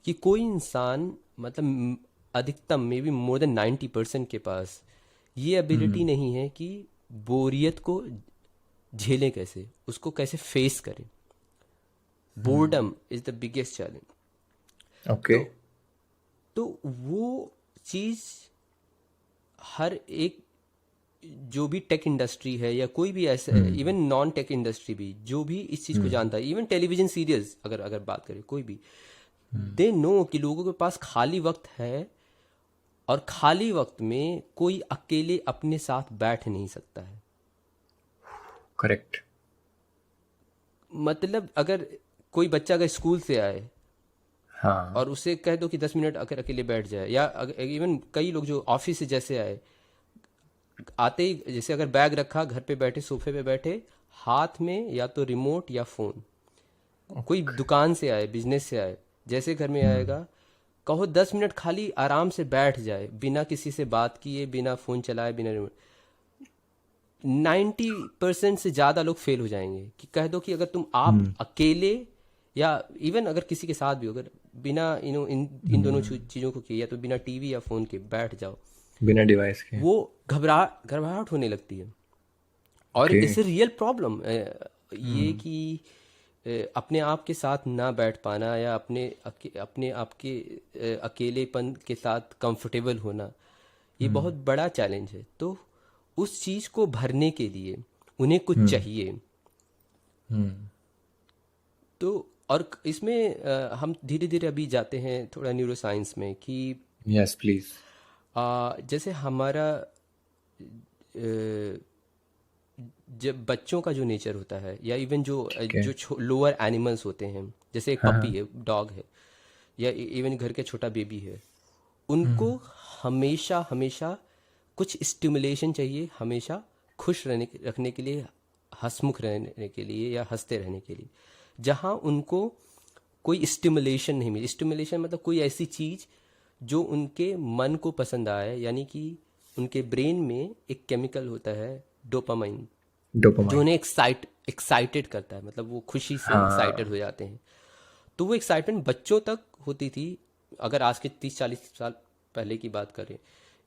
कि कोई इंसान मतलब अधिकतम मे बी मोर देन 90% के पास ये एबिलिटी नहीं है कि बोरियत को झेलें, कैसे उसको कैसे फेस करें। Boredom is the biggest challenge. Okay. तो वो चीज़ हर एक जो भी टेक इंडस्ट्री है या कोई भी ऐसा, इवन नॉन टेक इंडस्ट्री भी जो भी इस चीज़ को जानता है, इवन टेलीविजन सीरियल्स अगर बात करें कोई भी, दे नो कि लोगों के पास खाली वक्त है और खाली वक्त में कोई अकेले अपने साथ बैठ नहीं सकता है। करेक्ट। मतलब अगर कोई बच्चा अगर स्कूल से आए हाँ। और उसे कह दो कि 10 मिनट अगर अकेले बैठ जाए, या इवन कई लोग जो ऑफिस से जैसे आए, आते ही जैसे अगर बैग रखा, घर पे बैठे सोफे पे बैठे, हाथ में या तो रिमोट या फोन। कोई दुकान से आए, बिजनेस से आए, जैसे घर में आएगा, कहो 10 मिनट खाली आराम से बैठ जाए बिना किसी से बात किए, बिना फोन चलाए, बिना रिमोट, 90% से ज़्यादा लोग फेल हो जाएंगे। कि कह दो कि अगर तुम आप अकेले या इवन अगर किसी के साथ भी हो, अगर बिना इन दोनों चीज़ों को किए, या तो बिना टीवी या फ़ोन के बैठ जाओ, बिना डिवाइस के, वो घबराहट होने लगती है। और Okay। इससे रियल प्रॉब्लम ये कि अपने आप के साथ ना बैठ पाना, या अपने आप के अकेलेपन के साथ कंफर्टेबल होना, ये बहुत बड़ा चैलेंज है। तो उस चीज़ को भरने के लिए उन्हें कुछ चाहिए। तो और इसमें हम धीरे धीरे अभी जाते हैं थोड़ा न्यूरो साइंस में कि यस प्लीज। जैसे हमारा जब बच्चों का जो नेचर होता है, या इवन जो लोअर एनिमल्स होते हैं, जैसे एक पपी है, डॉग है, या इवन घर के छोटा बेबी है, उनको हमेशा हमेशा कुछ स्टिमुलेशन चाहिए, हमेशा खुश रखने के लिए, हंसमुख रहने के लिए, या हंसते रहने के लिए। जहाँ उनको कोई स्टिमुलेशन नहीं मिले, स्टिमुलेशन मतलब कोई ऐसी चीज़ जो उनके मन को पसंद आए, यानी कि उनके ब्रेन में एक केमिकल होता है डोपामाइन, जो उन्हें एक्साइटेड करता है, मतलब वो खुशी से एक्साइटेड हो जाते हैं। तो वो एक्साइटमेंट बच्चों तक होती थी, अगर आज के 30-40 साल पहले की बात करें,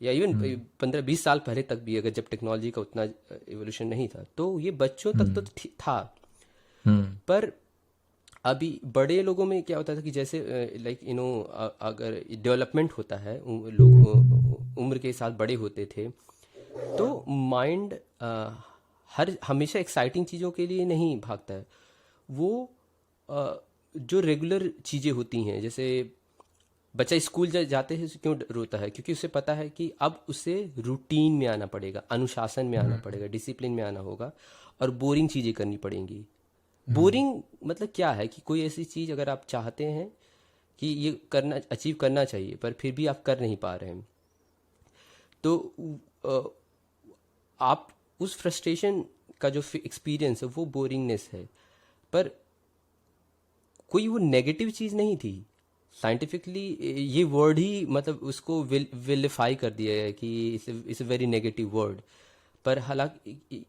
या इवन 15-20 साल पहले तक भी, अगर जब टेक्नोलॉजी का उतना एवोल्यूशन नहीं था, तो ये बच्चों तक तो था। पर अभी बड़े लोगों में क्या होता था कि जैसे लाइक अगर डेवलपमेंट होता है, लोग उम्र के साथ बड़े होते थे, तो माइंड हमेशा एक्साइटिंग चीज़ों के लिए नहीं भागता है। वो जो रेगुलर चीज़ें होती हैं, जैसे बच्चा स्कूल जाते हैं क्यों रोता है, क्योंकि उसे पता है कि अब उसे रूटीन में आना पड़ेगा, अनुशासन में आना पड़ेगा, डिसिप्लिन में आना होगा, और बोरिंग चीज़ें करनी पड़ेंगी। बोरिंग मतलब क्या है कि कोई ऐसी चीज़ अगर आप चाहते हैं कि ये अचीव करना चाहिए, पर फिर भी आप कर नहीं पा रहे हैं, तो आप उस फ्रस्ट्रेशन का जो एक्सपीरियंस है वो बोरिंगनेस है। पर कोई वो नेगेटिव चीज़ नहीं थी। साइंटिफिकली ये वर्ड ही मतलब उसको विलिफाई कर दिया है कि it's a very negative word. पर हालांकि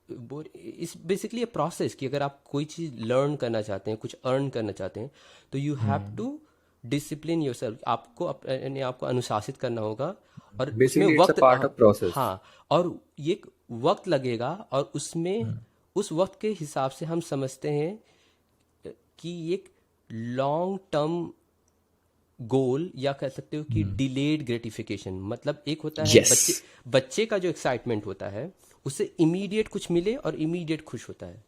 इस बेसिकली ए प्रोसेस कि अगर आप कोई चीज़ लर्न करना चाहते हैं, कुछ अर्न करना चाहते हैं, तो you have to discipline yourself. आपको अपने आप को अनुशासित करना होगा, और उसमें वक्त, पार्ट ऑफ प्रोसेस। हाँ, और ये वक्त लगेगा, और उसमें उस वक्त के हिसाब से हम समझते हैं कि एक लॉन्ग टर्म गोल, या कह सकते हो कि डिलेड ग्रेटिफिकेशन। मतलब एक होता है बच्चे का जो एक्साइटमेंट होता है, उससे इमीडिएट कुछ मिले और इमीडिएट खुश होता है।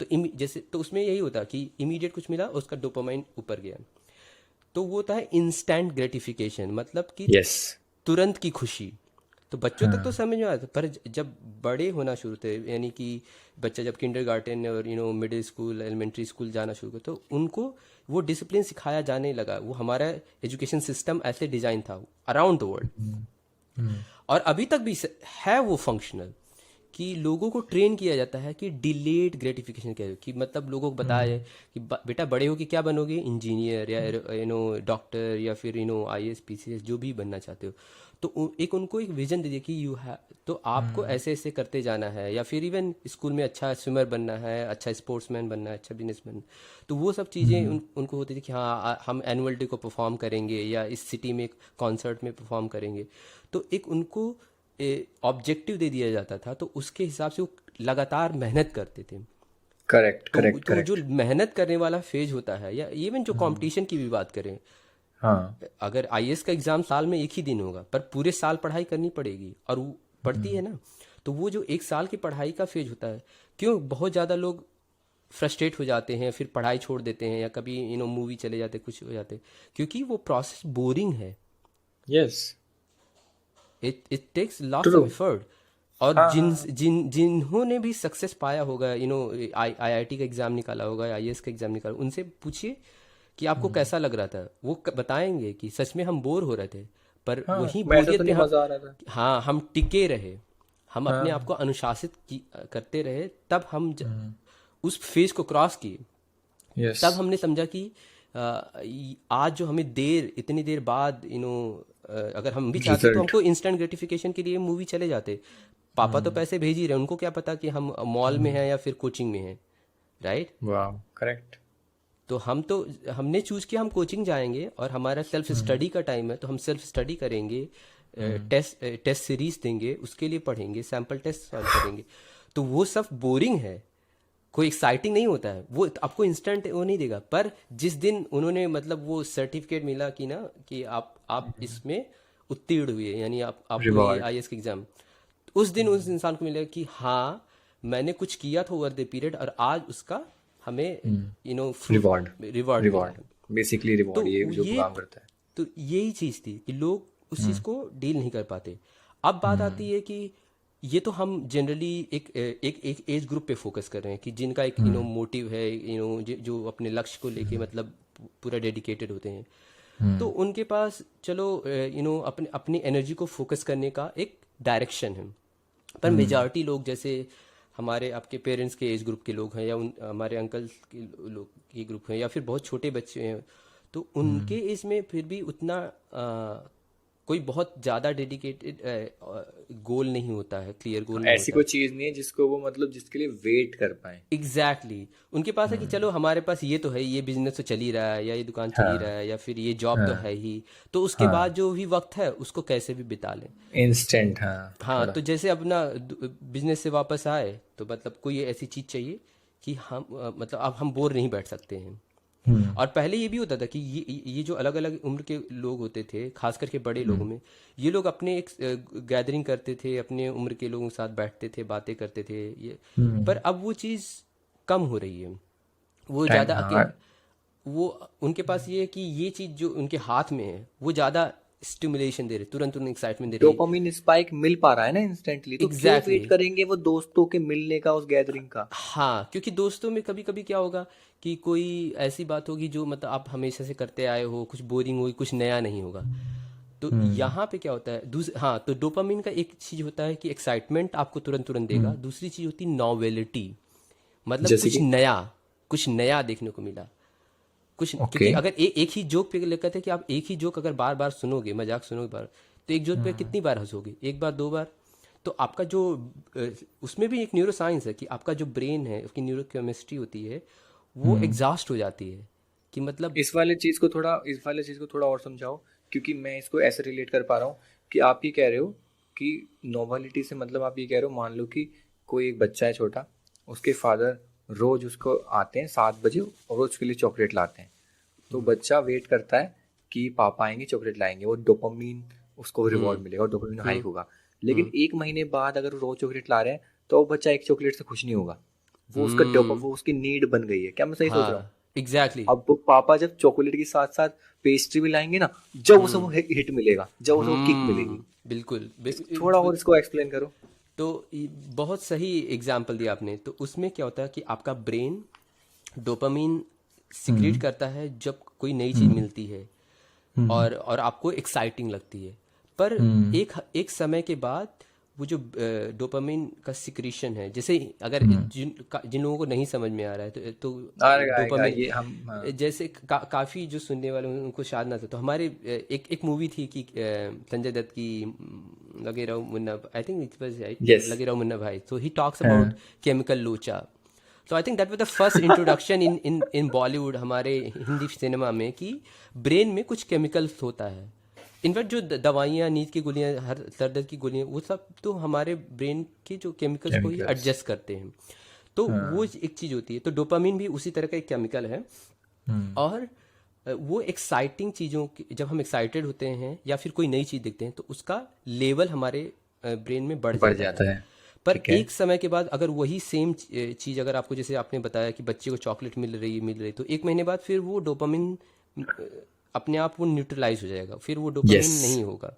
तो जैसे तो उसमें यही होता है कि इमीडिएट कुछ मिला, उसका डोपामाइन ऊपर गया, तो वो होता है इंस्टेंट ग्रेटिफिकेशन, मतलब कि तुरंत की खुशी। तो बच्चों तक तो समझ में आता, पर जब बड़े होना शुरू थे, यानी कि बच्चा जब किंडरगार्टन और मिडिल स्कूल, एलिमेंट्री स्कूल जाना शुरू किया, तो उनको वो डिसिप्लिन सिखाया जाने लगा। वो हमारा एजुकेशन सिस्टम ऐसे डिज़ाइन था अराउंड द वर्ल्ड, और अभी तक भी है वो फंक्शनल, कि लोगों को ट्रेन किया जाता है कि डिलेड ग्रेटिफिकेशन क्या है, कि मतलब लोगों को बताया कि बेटा बड़े हो के क्या बनोगे, इंजीनियर या डॉक्टर या फिर आईएएस पीसीएस जो भी बनना चाहते हो। तो एक उनको एक विजन दे दिया कि यू हैव, तो आपको ऐसे ऐसे करते जाना है, या फिर इवन स्कूल में अच्छा स्विमर बनना है, अच्छा स्पोर्ट्समैन बनना है, अच्छा बिजनेसमैन। तो वो सब चीज़ें उनको होती थी कि हाँ हम एनुअल डे को परफॉर्म करेंगे, या इस सिटी में कॉन्सर्ट में परफॉर्म करेंगे। तो एक उनको ऑब्जेक्टिव दे दिया जाता था, तो उसके हिसाब से वो लगातार मेहनत करते थे। करेक्ट तो करेक्ट तो जो करेक्ट। मेहनत करने वाला फेज होता है, या इवन जो कंपटीशन की भी बात करें, हाँ। अगर आईएएस का एग्जाम साल में एक ही दिन होगा, पर पूरे साल पढ़ाई करनी पड़ेगी, और वो पड़ती है ना। तो वो जो एक साल की पढ़ाई का फेज होता है, क्यों बहुत ज़्यादा लोग फ्रस्ट्रेट हो जाते हैं, फिर पढ़ाई छोड़ देते हैं, या कभी मूवी चले जाते, कुछ हो जाते, क्योंकि वो प्रोसेस बोरिंग है। Yes. It takes lots true. Of effort. और हाँ जिन हाँ। जिन जिन्होंने भी सक्सेस पाया होगा, आईआईटी का एग्ज़ाम निकाला होगा, आईएएस का एग्ज़ाम निकाला, उनसे पूछिए कि आपको कैसा लग रहा था। वो बताएंगे कि सच में हम बोर हो रहे थे, पर हाँ, वही वैसे तो बोरियत में नहीं मजा आ रहा था। हाँ हम टिके रहे, हम अपने आप हाँ। को अनुशासित करते रहे, तब हम उस फेज को क्रॉस किए। यस। तब हमने समझा कि आज जो हमें इतनी देर बाद अगर हम भी चाहते तो रिजल्ट। हमको इंस्टेंट ग्रेटिफिकेशन के लिए मूवी चले जाते। पापा तो पैसे भेज ही रहे, उनको क्या पता कि हम मॉल में हैं या फिर कोचिंग में हैं, राइट। वाह, करेक्ट। तो हमने चूज किया हम कोचिंग जाएंगे, और हमारा सेल्फ स्टडी का टाइम है, तो हम सेल्फ स्टडी करेंगे, टेस्ट सीरीज देंगे, उसके लिए पढ़ेंगे, सैम्पल टेस्ट सॉल्व करेंगे। तो वो सब बोरिंग है, कोई एक्साइटिंग नहीं होता है, वो आपको इंस्टेंट वो नहीं देगा। पर जिस दिन उन्होंने मतलब वो सर्टिफिकेट मिला कि ना, कि आप इसमें उत्तीर्ण हुए, यानी आपको ये रिवॉर्ड। आईएएस का एग्जाम, उस दिन उस इंसान को मिलेगा कि हाँ मैंने कुछ किया था ओवर द पीरियड, और आज उसका हमें फ्रूट, रिवॉर्ड। रिवॉर्ड मिला रिवॉर्ड। है। बेसिकली तो रिवॉर्ड ये जो ये काम करता है। तो यही चीज़ थी कि लोग उस चीज़ को डील नहीं कर पाते। अब बात आती है कि ये तो हम जनरली एक एज ग्रुप पे फोकस कर रहे हैं, कि जिनका एक मोटिव है, जो अपने लक्ष्य को लेके मतलब पूरा डेडिकेटेड होते हैं, तो उनके पास चलो अपने अपनी एनर्जी को फोकस करने का एक डायरेक्शन है। पर मेजॉरिटी लोग, जैसे हमारे आपके पेरेंट्स के एज ग्रुप के लोग हैं, या हमारे अंकल के लोग के ग्रुप हैं, या फिर बहुत छोटे बच्चे हैं, तो उनके एज में फिर भी उतना कोई बहुत ज़्यादा डेडिकेटेड गोल नहीं होता है, क्लियर गोल नहीं ऐसी होता है। कोई चीज नहीं है जिसको वो मतलब जिसके लिए वेट कर पाए। एग्जैक्टली उनके पास है कि चलो हमारे पास ये तो है, ये बिजनेस तो चल ही रहा है, या ये दुकान चल ही रहा हाँ है, या फिर ये जॉब तो हाँ है ही, तो उसके बाद हाँ। जो भी वक्त है उसको कैसे भी बिता लें। इंस्टेंट, हाँ हाँ, थोड़ा। तो जैसे अपना बिजनेस से वापस आए, तो मतलब कोई ऐसी चीज़ चाहिए कि हम मतलब अब हम बोर नहीं बैठ सकते हैं। और पहले ये भी होता था कि ये जो अलग अलग उम्र के लोग होते थे, खास करके बड़े लोगों में, ये लोग अपने एक गैदरिंग करते थे, अपने उम्र के लोगों के साथ बैठते थे, बातें करते थे ये। पर अब वो चीज़ कम हो रही है। वो टाइम, ज़्यादा हाँ। वो उनके पास ये है कि ये चीज़ जो उनके हाथ में है वो ज़्यादा स्टिमुलेशन दे रही, तुरंत तुरंत एक्साइटमेंट दे रही है। डोपामिन स्पाइक मिल पा रहा है ना इंस्टेंटली, तो क्यों एग्जैक्टली वेट करेंगे वो दोस्तों के मिलने का, उस गैदरिंग का। हाँ, क्योंकि दोस्तों में कभी कभी क्या होगा कि कोई ऐसी बात होगी जो मतलब आप हमेशा से करते आए हो, कुछ बोरिंग होगी, कुछ नया नहीं होगा। तो यहाँ पे क्या होता है, हाँ, तो डोपामिन का एक चीज़ होता है कि एक्साइटमेंट आपको तुरंत तुरंत देगा, दूसरी चीज़ होती है नॉवेलिटी, मतलब जैसे कि। कुछ नया देखने को मिला, कुछ, ओके। क्योंकि अगर एक ही जोक पे लेकर थे कि आप एक ही जोक अगर बार बार सुनोगे, मजाक सुनोगे बार, तो एक जोक पे कितनी बार हंसोगे, एक बार दो बार। तो आपका जो उसमें भी एक न्यूरो साइंस है कि आपका जो ब्रेन है, उसकी न्यूरो केमिस्ट्री होती है, वो एग्जॉस्ट हो जाती है, कि मतलब इस वाले चीज को थोड़ा और समझाओ, क्योंकि मैं इसको ऐसे रिलेट कर पा रहा हूँ कि आप ये कह रहे हो कि नोवेलिटी से मतलब आप ये कह रहे हो, मान लो कि कोई एक बच्चा है छोटा, उसके फादर रोज उसको आते हैं 7 बजे और रोज उसके लिए चॉकलेट लाते हैं, तो बच्चा वेट करता है कि पापा आएंगे चॉकलेट लाएंगे, वो डोपामीन, उसको रिवॉर्ड मिलेगा और डोपामीन हाई होगा। लेकिन एक महीने बाद अगर वो रोज चॉकलेट ला रहे हैं, तो वो बच्चा एक चॉकलेट से खुश नहीं होगा, वो उसका वो उसकी नीड बन गई है। क्या मैं सही सोच रहा हूँ? हाँ, एग्जैक्टली। अब वो पापा जब चॉकलेट के साथ साथ पेस्ट्री भी लाएंगे ना, जब उसे वो हिट मिलेगा, जब उसे वो किक मिलेगी। बिल्कुल थोड़ा और इसको एक्सप्लेन करो। तो बहुत सही एग्जाम्पल दिया आपने। तो उसमें क्या होता है कि आपका ब्रेन डोपामीन सिक्रीट हम्म। करता है जब कोई नई चीज़ हम्म। मिलती है हम्म। और आपको एक्साइटिंग लगती है। पर हम्म। एक एक समय के बाद वो जो डोपामिन का सिक्रीशन है, जैसे अगर हम्म। जिन लोगों को नहीं समझ में आ रहा है तो आएगा आएगा डोपामिन ये हम, हाँ। जैसे काफ़ी जो सुनने वाले हैं उनको शायद ना था, तो हमारे एक एक मूवी थी कि संजय दत्त की लगे रहो Munna, I think it was right, yes. लगे रहो मुन्ना भाई। तो ही टॉक्स अबाउट हाँ। केमिकल लोचा। तो I think that was the first introduction in Bollywood, हमारे हिंदी सिनेमा में, कि ब्रेन में कुछ केमिकल्स होता है। इनफैक्ट जो दवाइयाँ, नींद की गोलियाँ, हर सर दर्द की गोलियाँ, वो सब तो हमारे ब्रेन के जो केमिकल्स को ही केमिकल्स। एडजस्ट करते हैं। तो वो हाँ। एक चीज़ होती है। तो डोपामिन भी उसी तरह का एक केमिकल है। हम्म। और वो एक्साइटिंग चीज़ों की, जब हम एक्साइटेड होते हैं या फिर कोई नई चीज़ देखते हैं, तो उसका लेवल हमारे ब्रेन में बढ़ बढ़ जाता है। जाता है। पर ठीक है। एक समय के बाद अगर वही सेम चीज़ अगर आपको, जैसे आपने बताया कि बच्चे को चॉकलेट मिल रही, तो एक महीने बाद फिर वो डोपामिन अपने आप वो न्यूट्रलाइज हो जाएगा, फिर वो यस। डोपामिन नहीं होगा।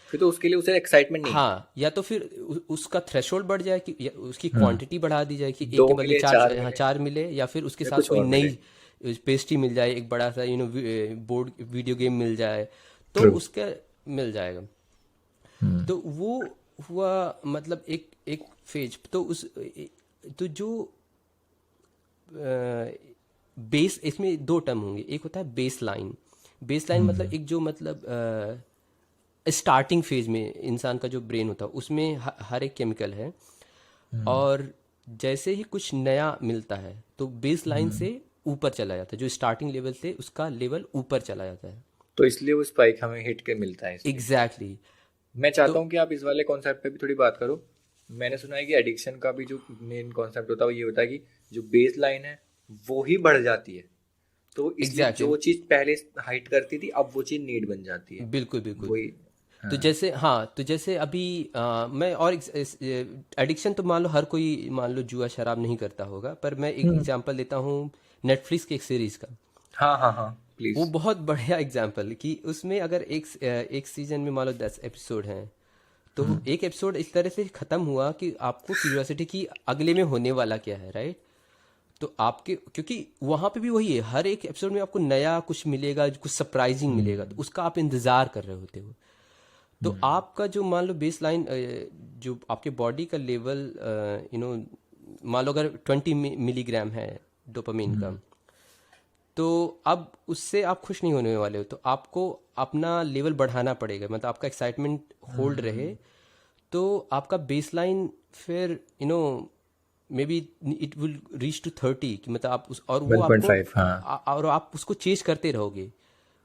फिर तो उसके लिए उसे एक्साइटमेंट नहीं है। हाँ, या तो फिर उसका थ्रेशोल्ड बढ़ जाए, कि या उसकी हाँ। क्वांटिटी बढ़ा दी जाए कि एक दो के बदले मिले, चार, चार हाँ मिले, चार मिले, या फिर उसके या साथ कुछ कोई और मिले। नई पेस्ट्री मिल जाए, एक बड़ा सा बोर्ड वीडियो गेम मिल जाए, तो ट्रू। उसका मिल जाएगा। हम्म। तो वो हुआ, मतलब एक एक फेज। तो तो जो बेस, इसमें दो टर्म होंगे। एक होता है बेस लाइन। बेस लाइन मतलब एक जो, मतलब स्टार्टिंग फेज में इंसान का जो ब्रेन होता है उसमें हर एक केमिकल है। और जैसे ही कुछ नया मिलता है तो बेस लाइन से ऊपर चला जाता है, जो स्टार्टिंग लेवल से उसका लेवल ऊपर चला जाता है। तो इसलिए वो स्पाइक हमें हिट के मिलता है इसलिए। Exactly exactly। मैं चाहता तो हूँ कि आप इस वाले कॉन्सेप्ट पे भी थोड़ी बात करो। मैंने सुना है कि एडिक्शन का भी जो मेन कॉन्सेप्ट होता है वो ये होता है कि जो बेस लाइन है वो ही बढ़ जाती है। तो इसलिए एग्जैक्टली जो exactly, चीज़ पहले हाइट करती थी अब वो चीज़ नीड बन जाती है। बिल्कुल बिल्कुल। वही। तो हाँ। जैसे, हाँ, तो जैसे अभी मैं और एडिक्शन तो मान लो हर कोई, मान लो जुआ शराब नहीं करता होगा, पर मैं एक हम्म। एग्जांपल देता हूँ नेटफ्लिक्स की एक सीरीज का। हाँ हाँ हाँ। वो प्लीज। बहुत बढ़िया एग्जांपल, कि उसमें अगर एक सीजन में मान लो 10 एपिसोड हैं, तो एक एपिसोड इस तरह से खत्म हुआ कि आपको क्यूरियोसिटी की अगले में होने वाला क्या है, राइट। तो आपके, क्योंकि वहां पे भी वही है, हर एक एपिसोड में आपको नया कुछ मिलेगा, कुछ सरप्राइजिंग मिलेगा, तो उसका आप इंतजार कर रहे होते हो। तो आपका जो मान लो बेस लाइन, जो आपके बॉडी का लेवल, मान लो अगर 20 मिलीग्राम है डोपामिन का, तो अब उससे आप खुश नहीं होने वाले हो, तो आपको अपना लेवल बढ़ाना पड़ेगा, मतलब आपका एक्साइटमेंट होल्ड रहे। तो आपका बेस लाइन फिर maybe it will reach to 30, कि मतलब आप उस, और वो वन पॉइंट आपको फाइव हाँ। और आप उसको चेज करते रहोगे,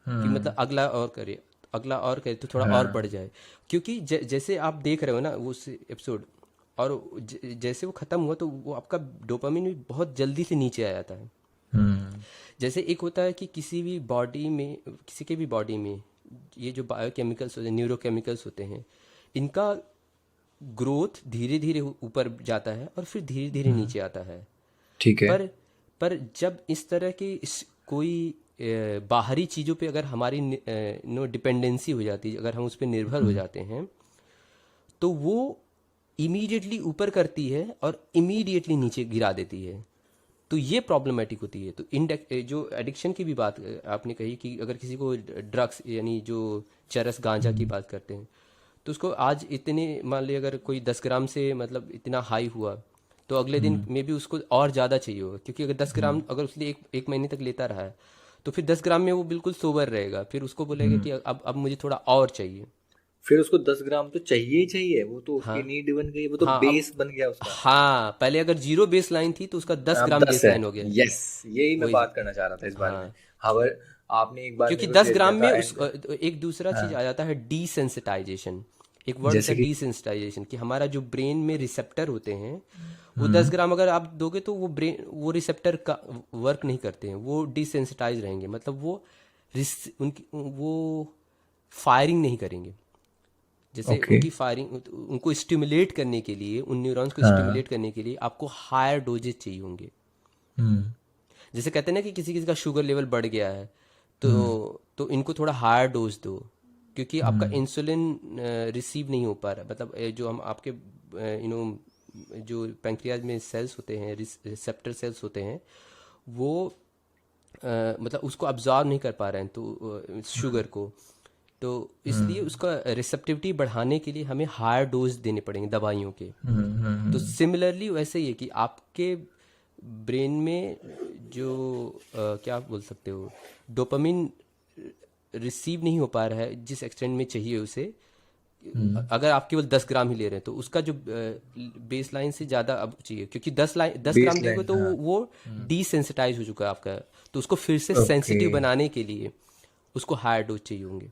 कि मतलब अगला और करे, अगला और करे, तो थोड़ा और हाँ। बढ़ जाए। क्योंकि जैसे आप देख रहे हो ना वो एपिसोड, और जैसे वो ख़त्म हुआ तो वो आपका डोपामिन भी बहुत जल्दी से नीचे आ जाता है। हम्म। जैसे एक होता है कि किसी भी बॉडी में, किसी के भी बॉडी में ये जो बायोकेमिकल्स होते हैं, न्यूरोकेमिकल्स होते हैं, इनका ग्रोथ धीरे धीरे ऊपर जाता है और फिर धीरे धीरे नीचे आता है। ठीक है। पर पर जब इस तरह की कोई बाहरी चीज़ों पे अगर हमारी नो डिपेंडेंसी हो जाती है, अगर हम उस पर निर्भर हो जाते हैं, तो वो इमीडिएटली ऊपर करती है और इमीडिएटली नीचे गिरा देती है। तो ये प्रॉब्लमेटिक होती है। तो जो एडिक्शन की भी बात आपने कही, कि अगर किसी को ड्रग्स, यानी जो चरस गांजा की बात करते हैं, तो उसको आज इतने, मान लिया अगर कोई 10 ग्राम से मतलब इतना हाई हुआ, तो अगले दिन में भी उसको और ज़्यादा चाहिए होगा, क्योंकि अगर 10 ग्राम अगर उसने एक महीने तक लेता रहा है, तो फिर 10 ग्राम में वो बिल्कुल सोबर रहेगा, फिर उसको बोलेगा कि अब मुझे थोड़ा और चाहिए। फिर उसको 10 ग्राम तो चाहिए ही चाहिए, वो तो उसकी हाँ, नीड बन गई, वो तो हाँ, अब, बेस बन गया उसका। हाँ, पहले अगर 0 बेस लाइन थी तो उसका दस अब ग्राम 10 बेस है। लाइन हो गया। यस, यही मैं वही, बात करना चाह रहा था इस बारे में। हाँ, हवर, आपने एक बार क्योंकि मेरे को दस शेयर किया ग्राम में था उस एंड। एक दूसरा चीज हाँ। आ जाता है, डिसेंसिटाइजेशन। एक वर्ड होता जैसे है कि। डिसेंसिटाइजेशन, कि हमारा जो ब्रेन में रिसेप्टर होते हैं, वो 10 ग्राम अगर आप दोगे तो वो ब्रेन, वो रिसेप्टर का वर्क नहीं करते हैं, वो डिसेंसिटाइज रहेंगे, मतलब वो उनकी वो फायरिंग नहीं करेंगे। जैसे ओके। उनकी फायरिंग, उनको स्टिमुलेट करने के लिए, उन न्यूरॉन्स को हाँ। स्टिमुलेट करने के लिए आपको हायर डोजेज चाहिए होंगे। हम्म। जैसे कहते हैं ना कि किसी किसी का शुगर लेवल बढ़ गया है, तो इनको थोड़ा हायर डोज दो, क्योंकि आपका इंसुलिन रिसीव नहीं हो पा रहा, मतलब जो हम आपके जो पैंक्रियाज में सेल्स होते हैं, रिसेप्टर सेल्स होते हैं, वो मतलब उसको अब्जॉर्ब नहीं कर पा रहे हैं, तो शुगर को, तो इसलिए उसका रिसेप्टिविटी बढ़ाने के लिए हमें हायर डोज देने पड़ेंगे दवाइयों के। तो सिमिलरली वैसे ही है कि आपके ब्रेन में जो क्या बोल सकते हो, डोपामिन रिसीव नहीं हो पा रहा है जिस एक्सटेंट में चाहिए उसे, अगर आप केवल 10 ग्राम ही ले रहे हैं तो उसका जो बेस लाइन से ज़्यादा अब चाहिए, क्योंकि 10 ग्राम बेस दोगे लाइन, तो हाँ। वो डिसेंसिटाइज हो चुका है आपका, तो उसको फिर से ओके। सेंसिटिव बनाने के लिए उसको हायर डोज चाहिए होंगे।